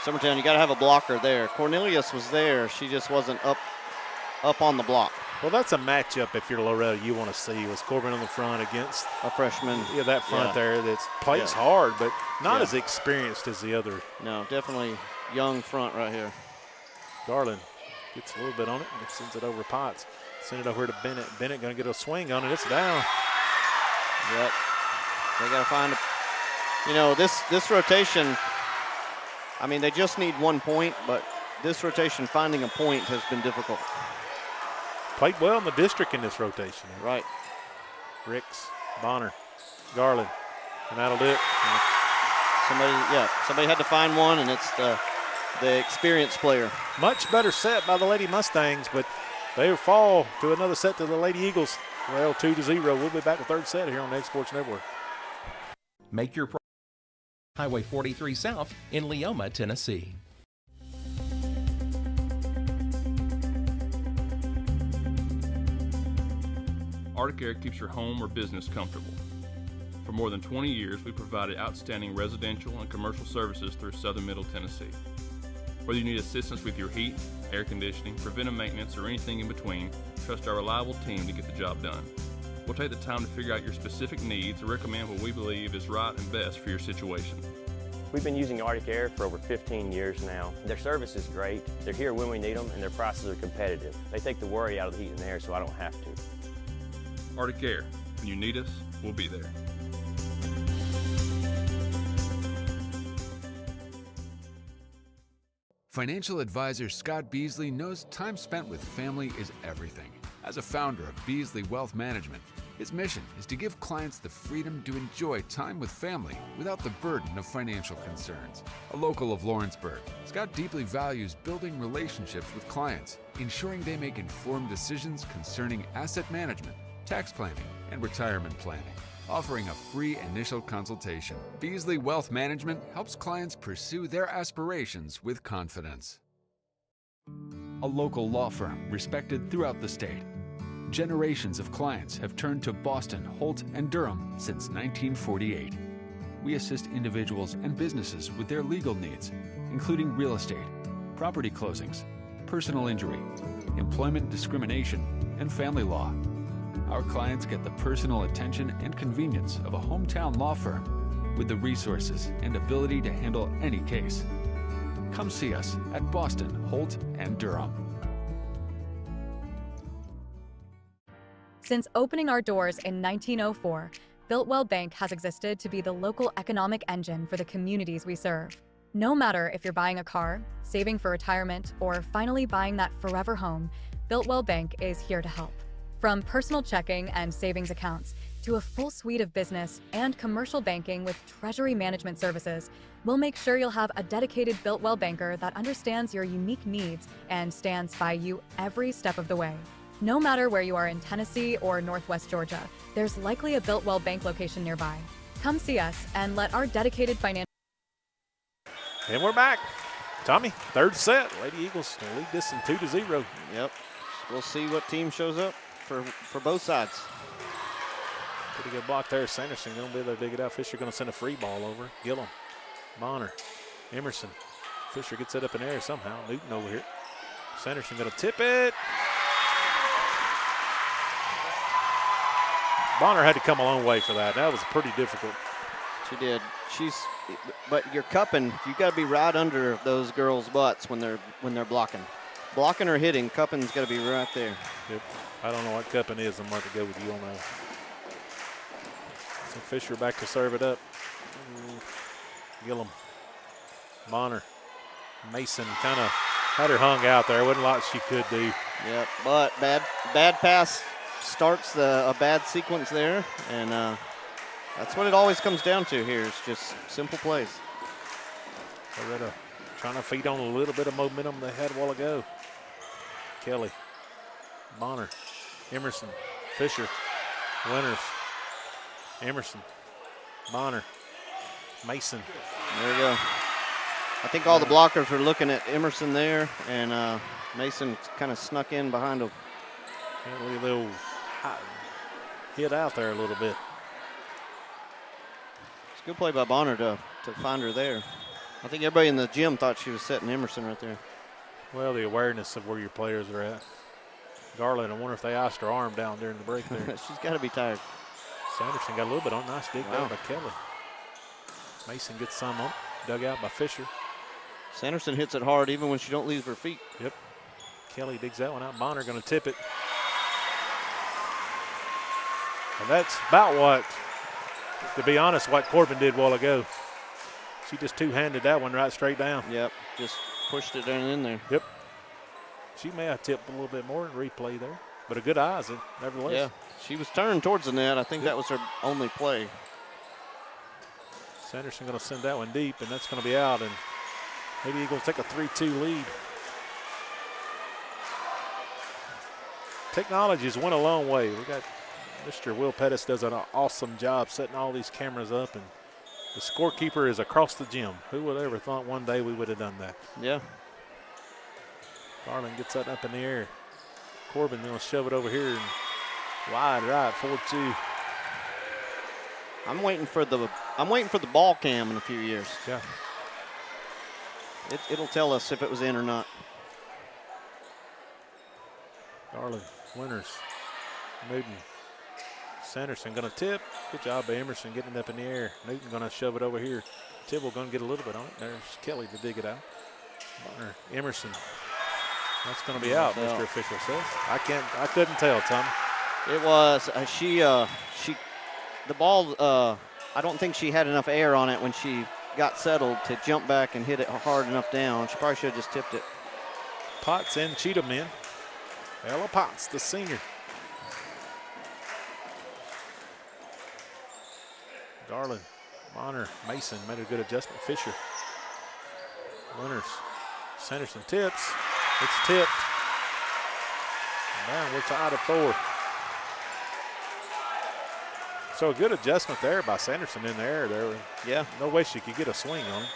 Summertown, you got to have a blocker there. Cornelius was there. She just wasn't up on the block.
Well, that's a matchup if you're Loretto you want to see. Was Corbin on the front against
a freshman?
Yeah, that front there that plays hard, but not as experienced as the other.
No, definitely young front right here.
Garland gets a little bit on it and sends it over Potts. Send it over to Bennett. Bennett going to get a swing on it. It's down.
Yep. They got to find this rotation. I mean, they just need 1 point, but this rotation, finding a point has been difficult.
Played well in the district in this rotation.
Right.
Ricks, Bonner, Garland, and that'll do it.
Somebody had to find one, and it's the experienced player.
Much better set by the Lady Mustangs, but they fall to another set to the Lady Eagles. Well, 2-0. We'll be back with third set here on the Egg Sports Network.
Make your Highway 43 South in Leoma, Tennessee.
Arctic Air keeps your home or business comfortable. For more than 20 years, we provided outstanding residential and commercial services through southern Middle Tennessee. Whether you need assistance with your heat, air conditioning, preventive maintenance, or anything in between, trust our reliable team to get the job done. We'll take the time to figure out your specific needs and recommend what we believe is right and best for your situation.
We've been using Arctic Air for over 15 years now. Their service is great, they're here when we need them, and their prices are competitive. They take the worry out of the heat and air so I don't have to.
Arctic Air, when you need us, we'll be there.
Financial advisor Scott Beasley knows time spent with family is everything. As a founder of Beasley Wealth Management, his mission is to give clients the freedom to enjoy time with family without the burden of financial concerns. A local of Lawrenceburg, Scott deeply values building relationships with clients, ensuring they make informed decisions concerning asset management, tax planning, and retirement planning. Offering a free initial consultation, Beasley Wealth Management helps clients pursue their aspirations with confidence. A local law firm respected throughout the state. Generations of clients have turned to Boston, Holt, and Durham since 1948. We assist individuals and businesses with their legal needs, including real estate, property closings, personal injury, employment discrimination, and family law. Our clients get the personal attention and convenience of a hometown law firm with the resources and ability to handle any case. Come see us at Boston, Holt, and Durham.
Since opening our doors in 1904, Builtwell Bank has existed to be the local economic engine for the communities we serve. No matter if you're buying a car, saving for retirement, or finally buying that forever home, Builtwell Bank is here to help. From personal checking and savings accounts to a full suite of business and commercial banking with treasury management services, we'll make sure you'll have a dedicated Builtwell banker that understands your unique needs and stands by you every step of the way. No matter where you are in Tennessee or Northwest Georgia, there's likely a Builtwell Bank location nearby. Come see us and let our dedicated financial...
And we're back. Tommy, third set. Lady Eagles lead this in 2-0.
Yep. We'll see what team shows up for both sides.
Pretty good block there. Sanderson going to be able to dig it out. Fisher going to send a free ball over. Gillum, Bonner, Emerson. Fisher gets it up in the air somehow. Newton over here. Sanderson going to tip it. Bonner had to come a long way for that. That was pretty difficult.
She did. But you're cupping. You got to be right under those girls' butts when they're blocking. Blocking or hitting, cupping's got to be right there.
Yep. I don't know what cupping is. I'm going to go with you on that. So Fisher back to serve it up. Gillum, Bonner, Mason kind of had her hung out there. Wasn't a lot she could do.
Yep. But bad pass starts a bad sequence there, and that's what it always comes down to here. It's just simple plays.
Loretto trying to feed on a little bit of momentum they had a while ago. Kelly, Bonner, Emerson, Fisher, Winters, Emerson, Bonner, Mason.
There we go. I think all the blockers are looking at Emerson there, and Mason kind of snuck in behind him.
A little hit out there a little bit.
It's a good play by Bonner to find her there. I think everybody in the gym thought she was setting Emerson right there.
Well, the awareness of where your players are at. Garland, I wonder if they iced her arm down during the break there.
She's got to be tired.
Sanderson got a little bit on. Nice dig there by Kelly. Mason gets some on. Dug out by Fisher.
Sanderson hits it hard even when she don't leave her feet.
Yep. Kelly digs that one out. Bonner going to tip it. And that's about what, to be honest, what Corbin did a while ago. She just two-handed that one right straight down.
Yep, just pushed it down in there.
Yep. She may have tipped a little bit more in replay there, but a good eyes, nevertheless.
Yeah, she was turned towards the net. I think that was her only play.
Sanderson going to send that one deep, and that's going to be out, and maybe Eagles take a 3-2 lead. Technology's went a long way. We got Mr. Will Pettis does an awesome job setting all these cameras up, and the scorekeeper is across the gym. Who would ever thought one day we would have done that?
Yeah.
Garland gets that up in the air. Corbin going to shove it over here and wide right, 4-2.
I'm waiting for the ball cam in a few years.
Yeah.
It'll tell us if it was in or not.
Garland, Winters, Newton, Sanderson going to tip. Good job by Emerson getting it up in the air. Newton going to shove it over here. Tibble going to get a little bit on it. There's Kelly to dig it out. Bonner, Emerson. That's going to be out, Mr. Official says. I couldn't tell, Tommy.
It was the ball. I don't think she had enough air on it when she got settled to jump back and hit it hard enough down. She probably should have just tipped it.
Potts and Cheatham in. Ella Potts, the senior. Garland, Bonner, Mason made a good adjustment. Fisher, Winters, Sanderson tips. It's tipped. And now we're tied at 4. So a good adjustment there by Sanderson in the air there.
Yeah.
No way she could get a swing on it.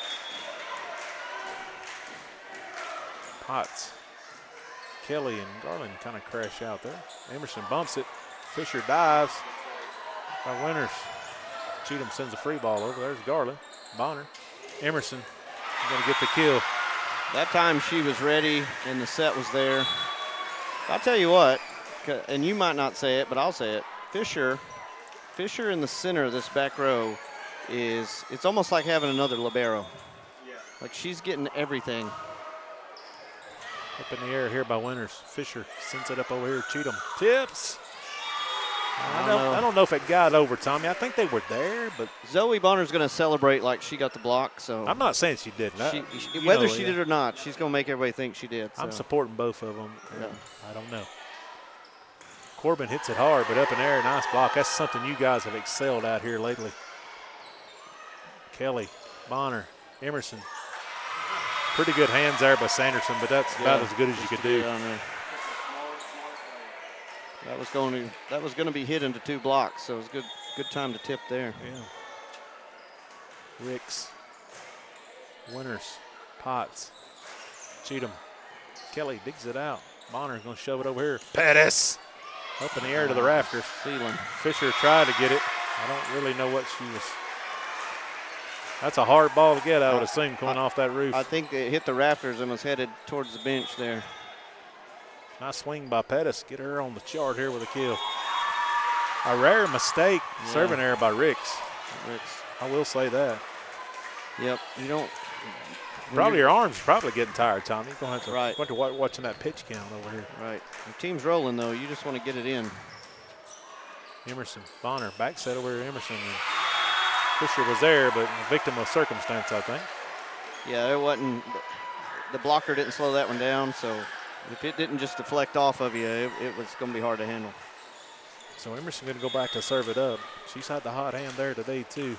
Potts, Kelly, and Garland kind of crash out there. Emerson bumps it. Fisher dives by Winters. Cheatham sends a free ball over. There's Garland. Bonner. Emerson going to get the kill.
That time she was ready and the set was there. I'll tell you what, and you might not say it, but I'll say it. Fisher in the center of this back row it's almost like having another libero. Yeah. Like she's getting everything.
Up in the air here by Winters. Fisher sends it up over here. Cheatham tips. I don't know if it got over, Tommy. I think they were there, but
Zoe Bonner's going to celebrate like she got the block. So
I'm not saying she didn't.
Whether she did or not, she's going to make everybody think she did. So.
I'm supporting both of them.
Yeah.
I don't know. Corbin hits it hard, but up in the air, nice block. That's something you guys have excelled out here lately. Kelly, Bonner, Emerson. Pretty good hands there by Sanderson, but that's about as good as you could do.
That was going to be hit into 2 blocks, so it was good time to tip there.
Yeah. Ricks, Winters, Potts, Cheatham. Kelly digs it out. Bonner's going to shove it over here. Pettis up in the air to the rafters.
Ceiling.
Fisher tried to get it. I don't really know what she was. That's a hard ball to get, I would assume, coming off that roof.
I think it hit the rafters and was headed towards the bench there.
Nice swing by Pettis. Get her on the chart here with a kill. A rare mistake, serving error by Ricks. I will say that.
Yep, you don't.
Probably your arms probably getting tired, Tommy. You're going to have to watching that pitch count over here.
Right. Your team's rolling, though. You just want to get it in.
Emerson, Bonner, back set over to Emerson. And Fisher was there, but a victim of circumstance, I think.
Yeah, it wasn't. The blocker didn't slow that one down, so if it didn't just deflect off of you, it was going to be hard to handle.
So Emerson going to go back to serve it up. She's had the hot hand there today, too.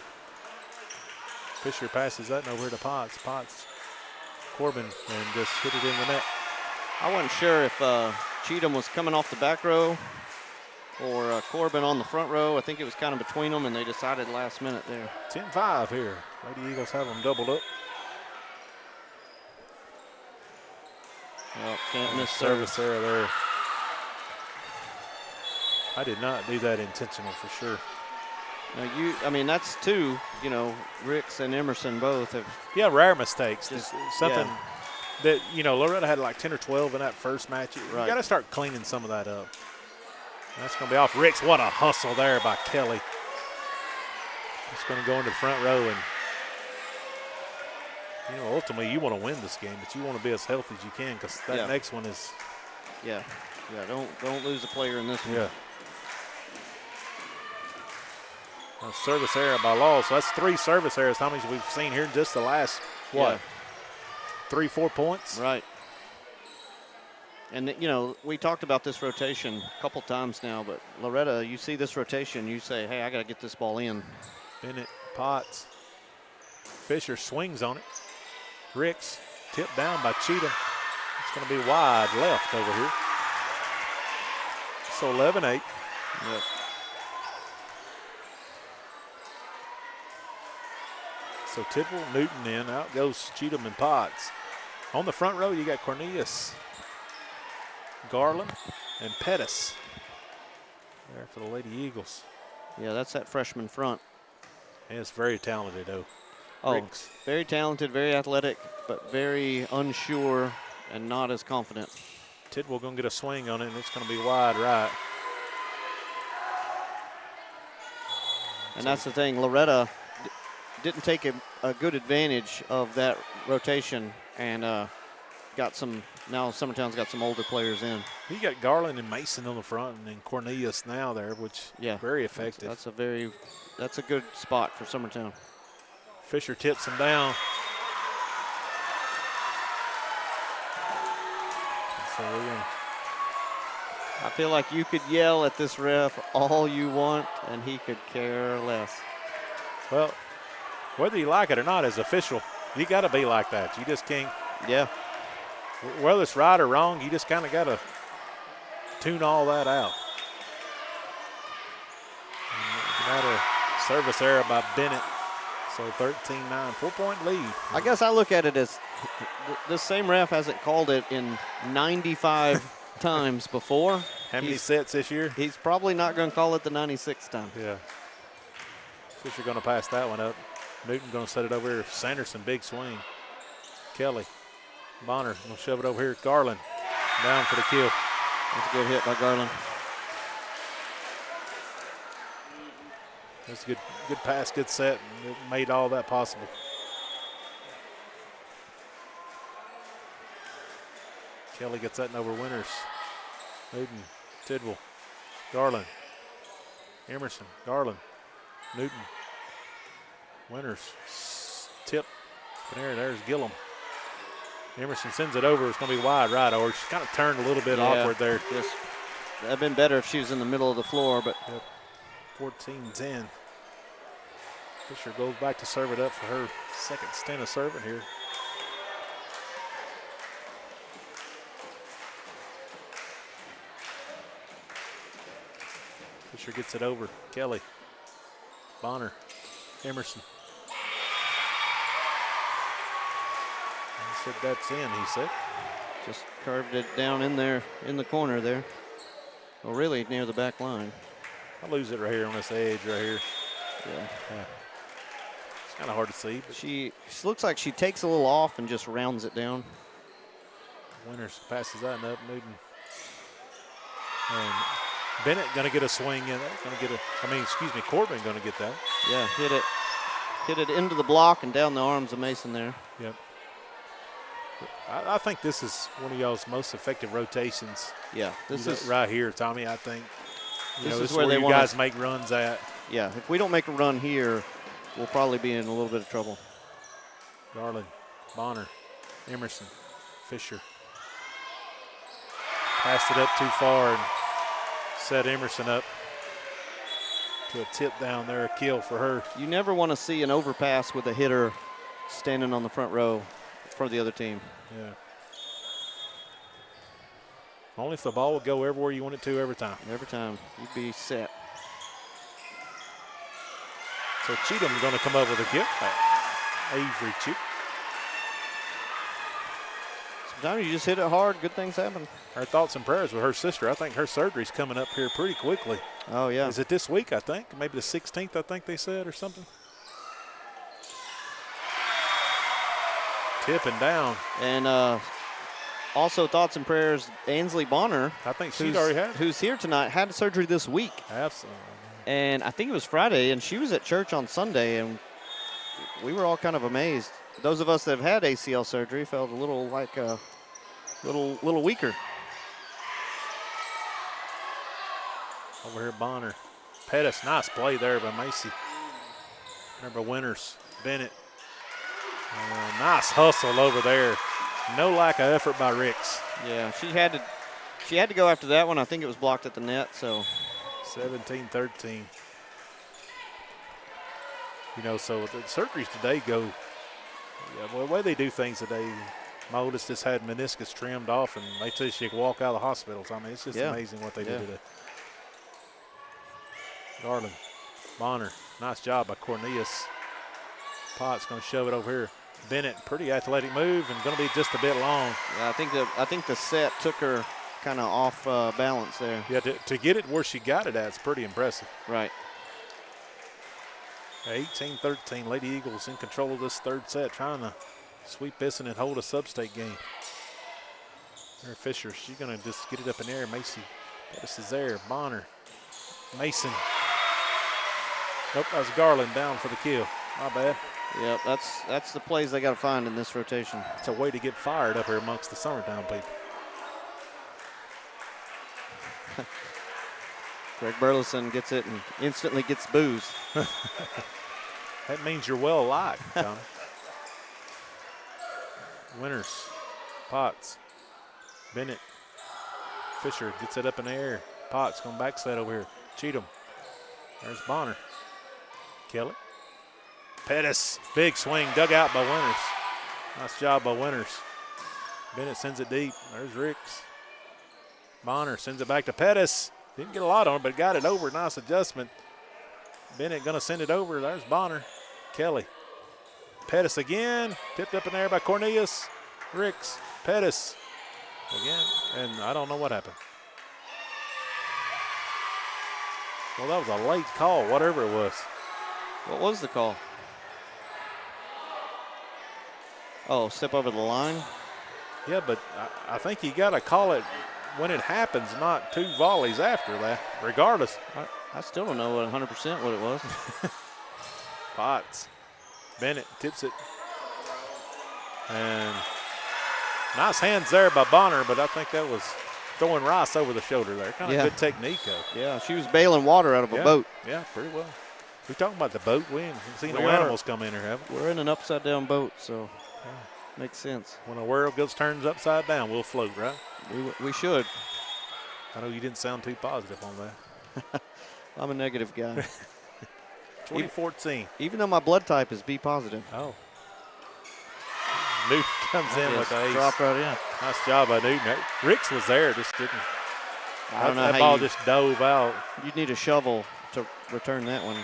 Fisher passes that over to Potts. Potts, Corbin, and just hit it in the net.
I wasn't sure if Cheatham was coming off the back row or Corbin on the front row. I think it was kind of between them, and they decided last minute there.
10-5 here. Lady Eagles have them doubled up.
Well, can't miss
service there. I did not do that intentional for sure.
Now I mean, that's two, Ricks and Emerson both have.
Yeah, rare mistakes.
Just,
something that, Loretto had like 10 or 12 in that first match. You
Right.
got to start cleaning some of that up. That's going to be off Ricks. What a hustle there by Kelly. It's going to go into the front row, and ultimately you want to win this game, but you want to be as healthy as you can because that next one is.
Yeah, don't lose a player in this one.
Yeah. A service error by Law, so that's 3 service errors, Tommy, we've seen here in just the last, 3-4 points?
Right. And, we talked about this rotation a couple times now, but Loretto, you see this rotation, you say, hey, I got to get this ball in.
Bennett, Potts, Fisher swings on it. Ricks tipped down by Cheatham. It's going to be wide left over here. So 11-8.
Yep.
So Tidwell, Newton in. Out goes Cheatham and Potts. On the front row, you got Cornelius, Garland, and Pettis there for the Lady Eagles.
Yeah, that's that freshman front.
And it's very talented, though.
Oh,
Ricks.
Very talented, very athletic, but very unsure and not as confident.
Tidwell going to get a swing on it, and it's going to be wide right.
And that's the thing, Loretto didn't take a good advantage of that rotation and got some, now Summertown's got some older players in.
You got Garland and Mason on the front and then Cornelius now there, which very effective.
That's a good spot for Summertown.
Fisher tips him down. So
I feel like you could yell at this ref all you want and he could care less.
Well, whether you like it or not as official, you got to be like that. You just can't.
Yeah.
Whether it's right or wrong, you just kind of got to tune all that out. Another service error by Bennett. So 13-9, 4-point lead.
I guess I look at it as this same ref hasn't called it in 95 times before.
How many sets this year?
He's probably not going to call it the 96th time.
Yeah. Fisher going to pass that one up. Newton going to set it over here. Sanderson, big swing. Kelly. Bonner going to shove it over here. Garland down for the kill.
That's a good hit by Garland.
That's a good pass, good set, and it made all that possible. Kelly gets that over Winters. Newton, Tidwell, Garland, Emerson, Garland, Newton, Winters, tip, there's Gillum. Emerson sends it over, it's going to be wide right, or she's kind of turned a little bit awkward there.
Just, that'd been better if she was in the middle of the floor, but.
14-10. Fisher goes back to serve it up for her second stint of serving here. Fisher gets it over. Kelly. Bonner. Emerson. He said that's in, he said.
Just curved it down in there, in the corner there. Well, really near the back line.
I lose it right here on this edge right here.
Yeah.
It's kind of hard to see. But
She looks like she takes a little off and just rounds it down.
Winters passes that up. Newton. And Bennett going to get a swing in that. Going to get Corbin going to get that.
Yeah, hit it into the block and down the arms of Mason there.
Yep. I think this is one of y'all's most effective rotations.
Yeah, this is
right here, Tommy. I think
this is
where
they
you guys make runs at.
Yeah, if we don't make a run here, we'll probably be in a little bit of trouble.
Garland, Bonner, Emerson, Fisher. Passed it up too far and set Emerson up to a tip down there, a kill for her.
You never want to see an overpass with a hitter standing on the front row for the other team.
Yeah. Only if the ball would go everywhere you want it to every time.
Every time. You'd be set.
So Cheatham going to come up with a gift. Avery Cheatham.
Sometimes you just hit it hard, good things happen.
Her thoughts and prayers with her sister. I think her surgery's coming up here pretty quickly.
Oh, yeah.
Is it this week, I think? Maybe the 16th, I think they said, or something? Tipping down.
And also thoughts and prayers, Ainsley Bonner.
I think she'd already had it.
Who's here tonight, had surgery this week.
Absolutely.
And I think it was Friday, and she was at church on Sunday, and we were all kind of amazed. Those of us that have had ACL surgery felt a little like a little weaker.
Over here, Bonner. Pettis, nice play there by Macy. Remember Winters, Bennett. Nice hustle over there. No lack of effort by Ricks.
Yeah, she had to go after that one. I think it was blocked at the net, so.
17-13. You know, so the surgeries today go, the way they do things today, my oldest just had meniscus trimmed off, and they tell you she could walk out of the hospital. So, I mean, it's just amazing what they do today. Garland, Bonner, nice job by Cornelius. Potts going to shove it over here. Bennett, pretty athletic move and going to be just a bit long.
Yeah, I think the set took her kind of off balance there.
Yeah, to get it where she got it at, it's pretty impressive.
Right.
18-13, Lady Eagles in control of this third set, trying to sweep this and hold a sub-state game. There, Fisher, she's going to just get it up in the air. Macy, this is there. Bonner, Mason. Nope, that was Garland down for the kill. My bad.
Yep, that's the plays they got to find in this rotation.
It's a way to get fired up here amongst the Summertown people.
Greg Burleson gets it and instantly gets booze.
That means you're well liked, Tom. Winters, Potts, Bennett, Fisher gets it up in the air. Potts going back set over here. Cheatham. There's Bonner. Kelly. Pettis, big swing, dug out by Winters. Nice job by Winters. Bennett sends it deep. There's Ricks. Bonner sends it back to Pettis. Didn't get a lot on it, but got it over. Nice adjustment. Bennett going to send it over. There's Bonner. Kelly. Pettis again. Tipped up in there by Cornelius. Ricks. Pettis. Again. And I don't know what happened. Well, that was a late call, whatever it was.
What was the call? Oh, step over the line?
Yeah, but I think you got to call it when it happens, not two volleys after that, regardless.
I still don't know 100% what it was.
Potts. Bennett tips it. And nice hands there by Bonner, but I think that was throwing Rice over the shoulder there. Kind of good technique, though.
Yeah, she was bailing water out of a boat.
Yeah, pretty well. We're talking about the boat. We ain't seen no animals come in here, have we?
We're in an upside-down boat, so makes sense.
When the world turns upside down, we'll float, right?
We should.
I know you didn't sound too positive on that.
I'm a negative guy.
2014.
Even though my blood type is B positive.
Oh. Newton comes in with the ace.
Drop right in.
Nice job by Newton. Ricks was there, just didn't.
I don't know
that
how
ball just dove out.
You'd need a shovel to return that one.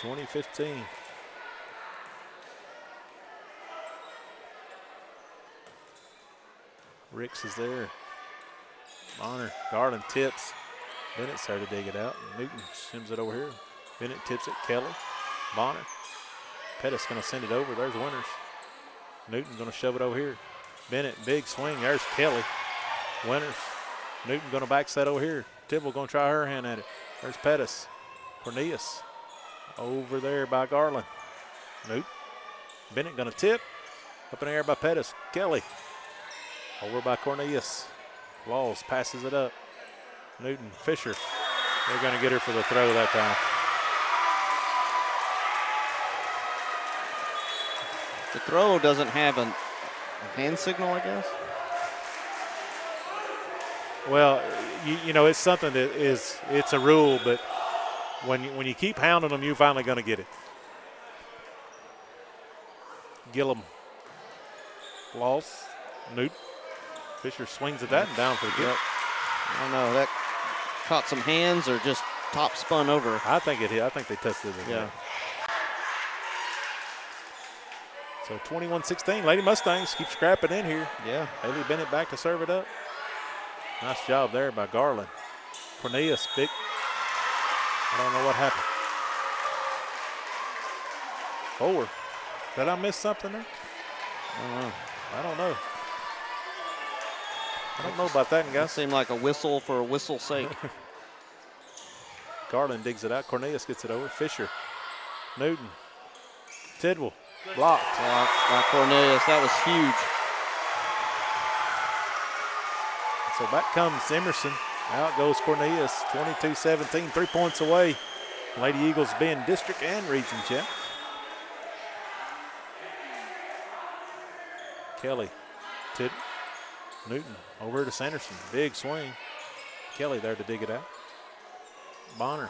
2015. Ricks is there. Bonner, Garland tips. Bennett's there to dig it out. Newton sends it over here. Bennett tips it. Kelly. Bonner. Pettis going to send it over. There's Winters. Newton going to shove it over here. Bennett, big swing. There's Kelly. Winters. Newton going to back set over here. Tibble going to try her hand at it. There's Pettis. Cornelius over there by Garland. Newton. Bennett going to tip. Up in the air by Pettis. Kelly. Over by Cornelius. Laws passes it up. Newton, Fisher. They're going to get her for the throw that time.
The throw doesn't have a hand signal, I guess.
Well, you know, it's something that it's a rule, but when you keep hounding them, you're finally going to get it. Gillum. Loss. Newton. Fisher swings at that and down for the kick.
I don't know. That caught some hands or just top spun over.
I think it hit. I think they tested it.
Yeah.
So 21-16. Lady Mustangs keep scrapping in here.
Yeah.
Haley Bennett back to serve it up. Nice job there by Garland. Cornelius, big. I don't know what happened. Forward. Did I miss something there? I don't know. I don't know about that, guys.
That seemed like a whistle for a whistle's sake.
Garland digs it out. Cornelius gets it over. Fisher. Newton. Tidwell. Blocked.
Blocked by Cornelius. That was huge.
So back comes Emerson. Out goes Cornelius. 22-17. 3 points away. Lady Eagles being district and region champs. Kelly. Tidwell. Newton over to Sanderson. Big swing. Kelly there to dig it out. Bonner.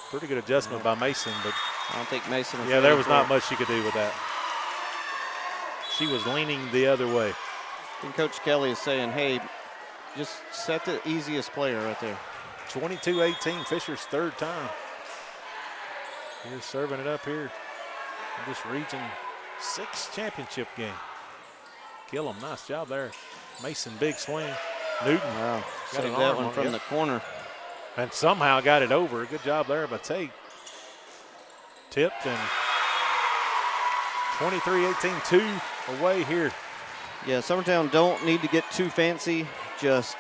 Pretty good adjustment by Mason, but
I don't think Mason was.
Yeah, there was not much she could do with that. She was leaning the other way.
I think Coach Kelly is saying, hey, just set the easiest player right there.
22-18, Fisher's third time. Here's serving it up here in this Region 6 championship game. Gillum, nice job there. Mason, big swing. Newton.
Wow.
Got
Saved that one from the corner.
And somehow got it over. Good job there by Tate. Tipped and 23-18, 2 away here.
Yeah, Summertown don't need to get too fancy. Just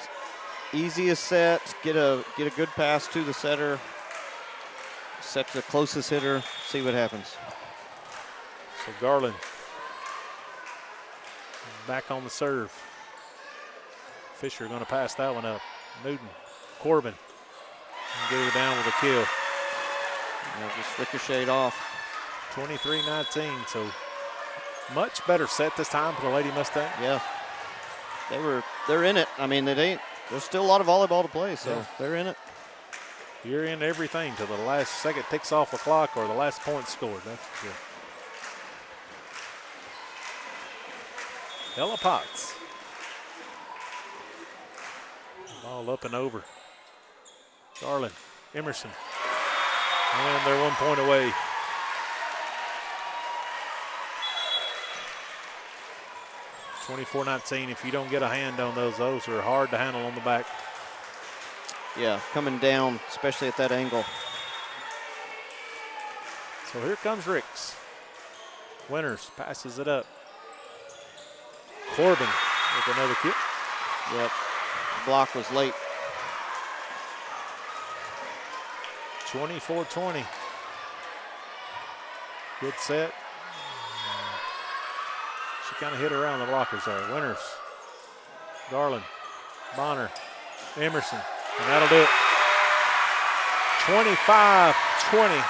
easiest set, get a good pass to the setter, set to the closest hitter, see what happens.
So Garland back on the serve. Fisher going to pass that one up. Newton, Corbin, get her down with a kill.
Just ricocheted off.
23-19, so much better set this time for the Lady Mustang.
Yeah, they're in it. I mean, there's still a lot of volleyball to play, so they're in it.
You're in everything till the last second ticks off the clock or the last point scored. That's good. Ella Potts. Ball up and over. Garland, Emerson. And they're 1 point away. (24-19). If you don't get a hand on those are hard to handle on the back.
Yeah, coming down, especially at that angle.
So here comes Ricks. Winters passes it up. Corbin with another kick.
Yep, the block was late.
24-20. Good set. She kind of hit around the blockers there. Winters, Garland, Bonner, Emerson, and that'll do it. 25-20.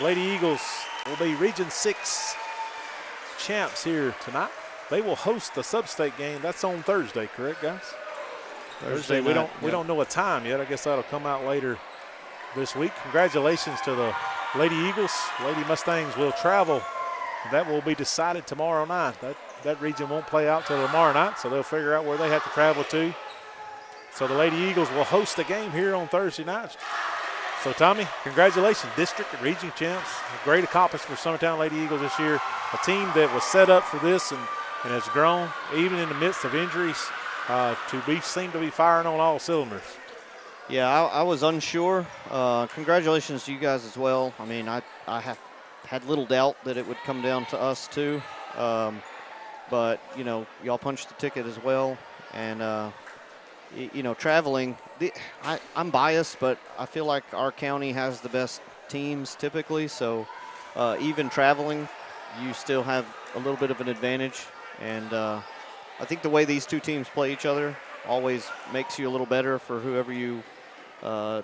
Lady Eagles will be Region 6 champs here tonight. They will host the sub-state game. That's on Thursday, correct, guys? Thursday. We don't know a time yet. I guess that'll come out later this week. Congratulations to the Lady Eagles. Lady Mustangs will travel. That will be decided tomorrow night. That region won't play out till tomorrow night, so they'll figure out where they have to travel to. So the Lady Eagles will host the game here on Thursday night. So, Tommy, congratulations, district and region champs. A great accomplishment for Summertown Lady Eagles this year. A team that was set up for this and and has grown, even in the midst of injuries, seem to be firing on all cylinders.
Yeah, I was unsure. Congratulations to you guys as well. I mean, I had little doubt that it would come down to us too. But, you know, y'all punched the ticket as well. And, you know, traveling, I'm biased, but I feel like our county has the best teams typically. So even traveling, you still have a little bit of an advantage. And I think the way these two teams play each other always makes you a little better for whoever you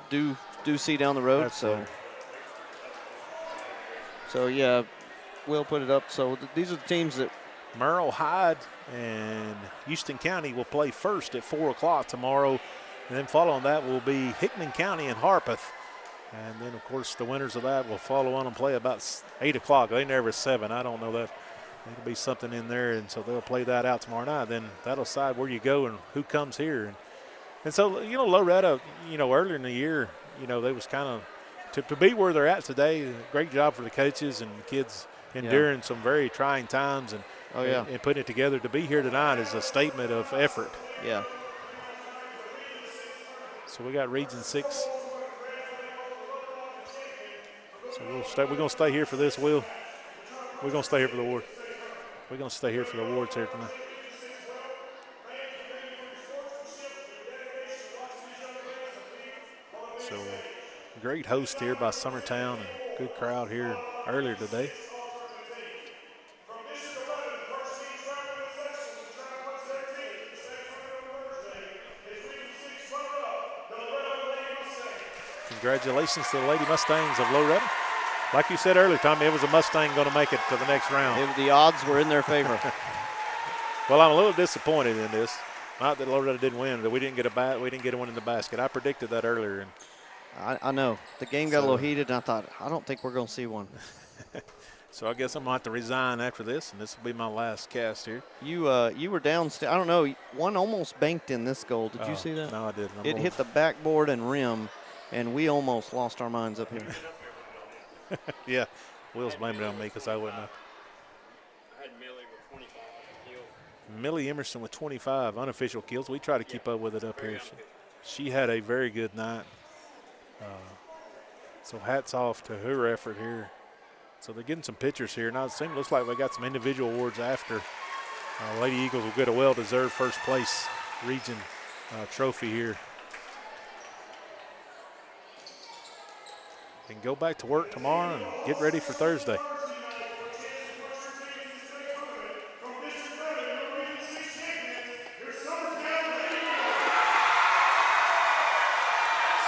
do see down the road.
Absolutely.
So yeah, we'll put it up. So these are the teams that
Merle, Hyde, and Houston County will play first at 4 o'clock tomorrow. And then following that will be Hickman County and Harpeth. And then, of course, the winners of that will follow on and play about 8 o'clock. They never 7. I don't know that. There'll be something in there, and so they'll play that out tomorrow night. Then that'll decide where you go and who comes here. And so, you know, Loretto, you know, earlier in the year, you know, they was kind of to be where they're at today. Great job for the coaches and the kids enduring some very trying times and putting it together. To be here tonight is a statement of effort.
Yeah.
So we got Region 6. So we're going to stay here for this, Will. We're going to stay here for the award. We're going to stay here for the awards here tonight. So great host here by Summertown and good crowd here earlier today. Congratulations to the Lady Mustangs of Loretto. Like you said earlier, Tommy, it was a Mustang going to make it to the next round.
The odds were in their favor.
Well, I'm a little disappointed in this. Not that Loretto didn't win, but we didn't get a one in the basket. I predicted that earlier. And
I know. The game got a little heated, and I thought, I don't think we're going to see one.
So I guess I'm going to have to resign after this, and this will be my last cast here.
You were down. I don't know. One almost banked in this goal. Did you see that?
No, I didn't.
It hit the backboard and rim, and we almost lost our minds up here.
Yeah, Will's blaming it on me because I wasn't up.
I had Millie with 25 kills.
Millie Emerson with 25 unofficial kills. We try to keep up with it up here. She had a very good night. So hats off to her effort here. So they're getting some pictures here. Now it looks like we got some individual awards after. Lady Eagles will get a well-deserved first place region trophy here. And go back to work tomorrow and get ready for Thursday.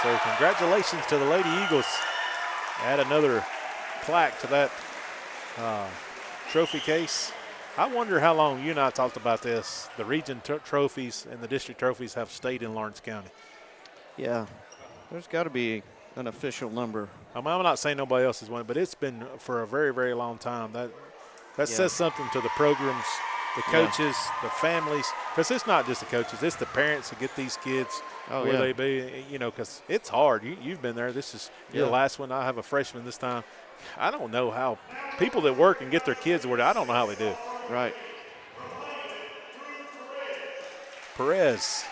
So congratulations to the Lady Eagles. Add another plaque to that trophy case. I wonder how long you and I talked about this. The region trophies and the district trophies have stayed in Lawrence County.
Yeah, there's got to be an official number.
I'm not saying nobody else has won it, but it's been for a very, very long time. That says something to the programs, the coaches, the families, because it's not just the coaches, it's the parents who get these kids where they be, you know, because it's hard. You've been there. This is your last one. I have a freshman this time. I don't know how people that work and get their kids where I don't know how they do it.
Right.
Perez.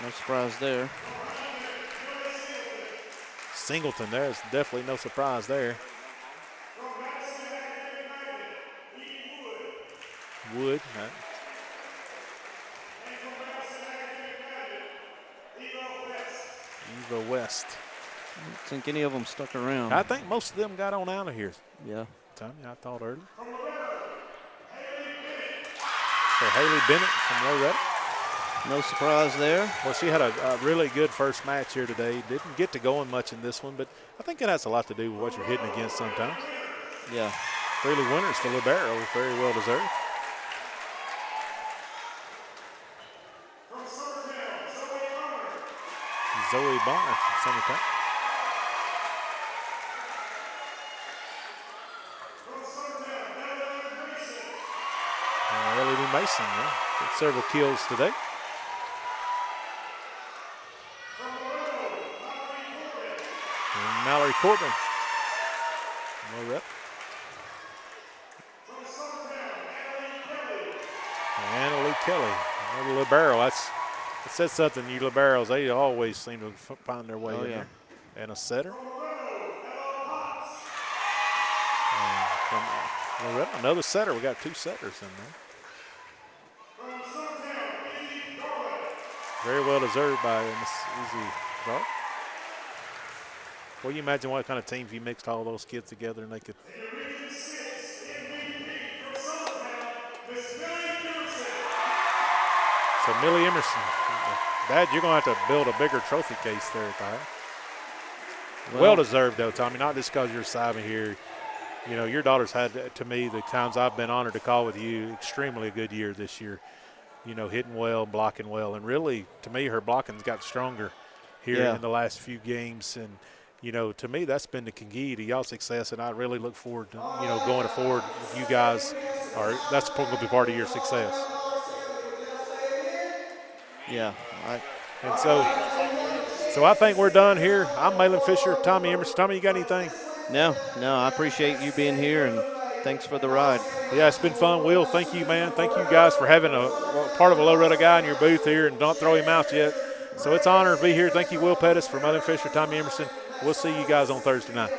No surprise there.
Singleton, there's definitely no surprise there. Wood. Eva West.
I don't think any of them stuck around.
I think most of them got on out of here.
Yeah.
Tommy, I thought earlier. So Haley Bennett from Loretto.
No surprise there.
Well, she had a really good first match here today. Didn't get to going much in this one, but I think it has a lot to do with what you're hitting against sometimes.
Yeah.
Freely winners to Libero, very well deserved. Zoe Bonner from Summertown. Ellie Mason, with several kills today. And Mallory Corbin. Loretto. And Lee Kelly, another libero. That says something. You liberos, they always seem to find their way in there. And a setter. And Loretto, another setter. We got two setters in there. Very well deserved by Miss Easy Dark. Well, you imagine what kind of team if you mixed all those kids together and they could. So Millie Emerson. Dad, you're going to have to build a bigger trophy case there at the house. Well deserved, though, Tommy, not just because you're Simon here. You know, your daughter's had, to me, the times I've been honored to call with you, extremely a good year this year. You know, hitting well, blocking well. And really, to me, her blocking's got stronger here in the last few games. And, you know, to me, that's been the key to y'all's success. And I really look forward to, you know, going forward with you guys. That's going to be part of your success.
Yeah.
And so I think we're done here. I'm Malin Fisher, Tommy Emerson. Tommy, you got anything?
No, I appreciate you being here, and thanks for the ride.
Yeah, it's been fun. Will, thank you, man. Thank you guys for having a part of a Loretto guy in your booth here, and don't throw him out yet. So it's an honor to be here. Thank you, Will Pettis, for Malin Fisher, Tommy Emerson. We'll see you guys on Thursday night.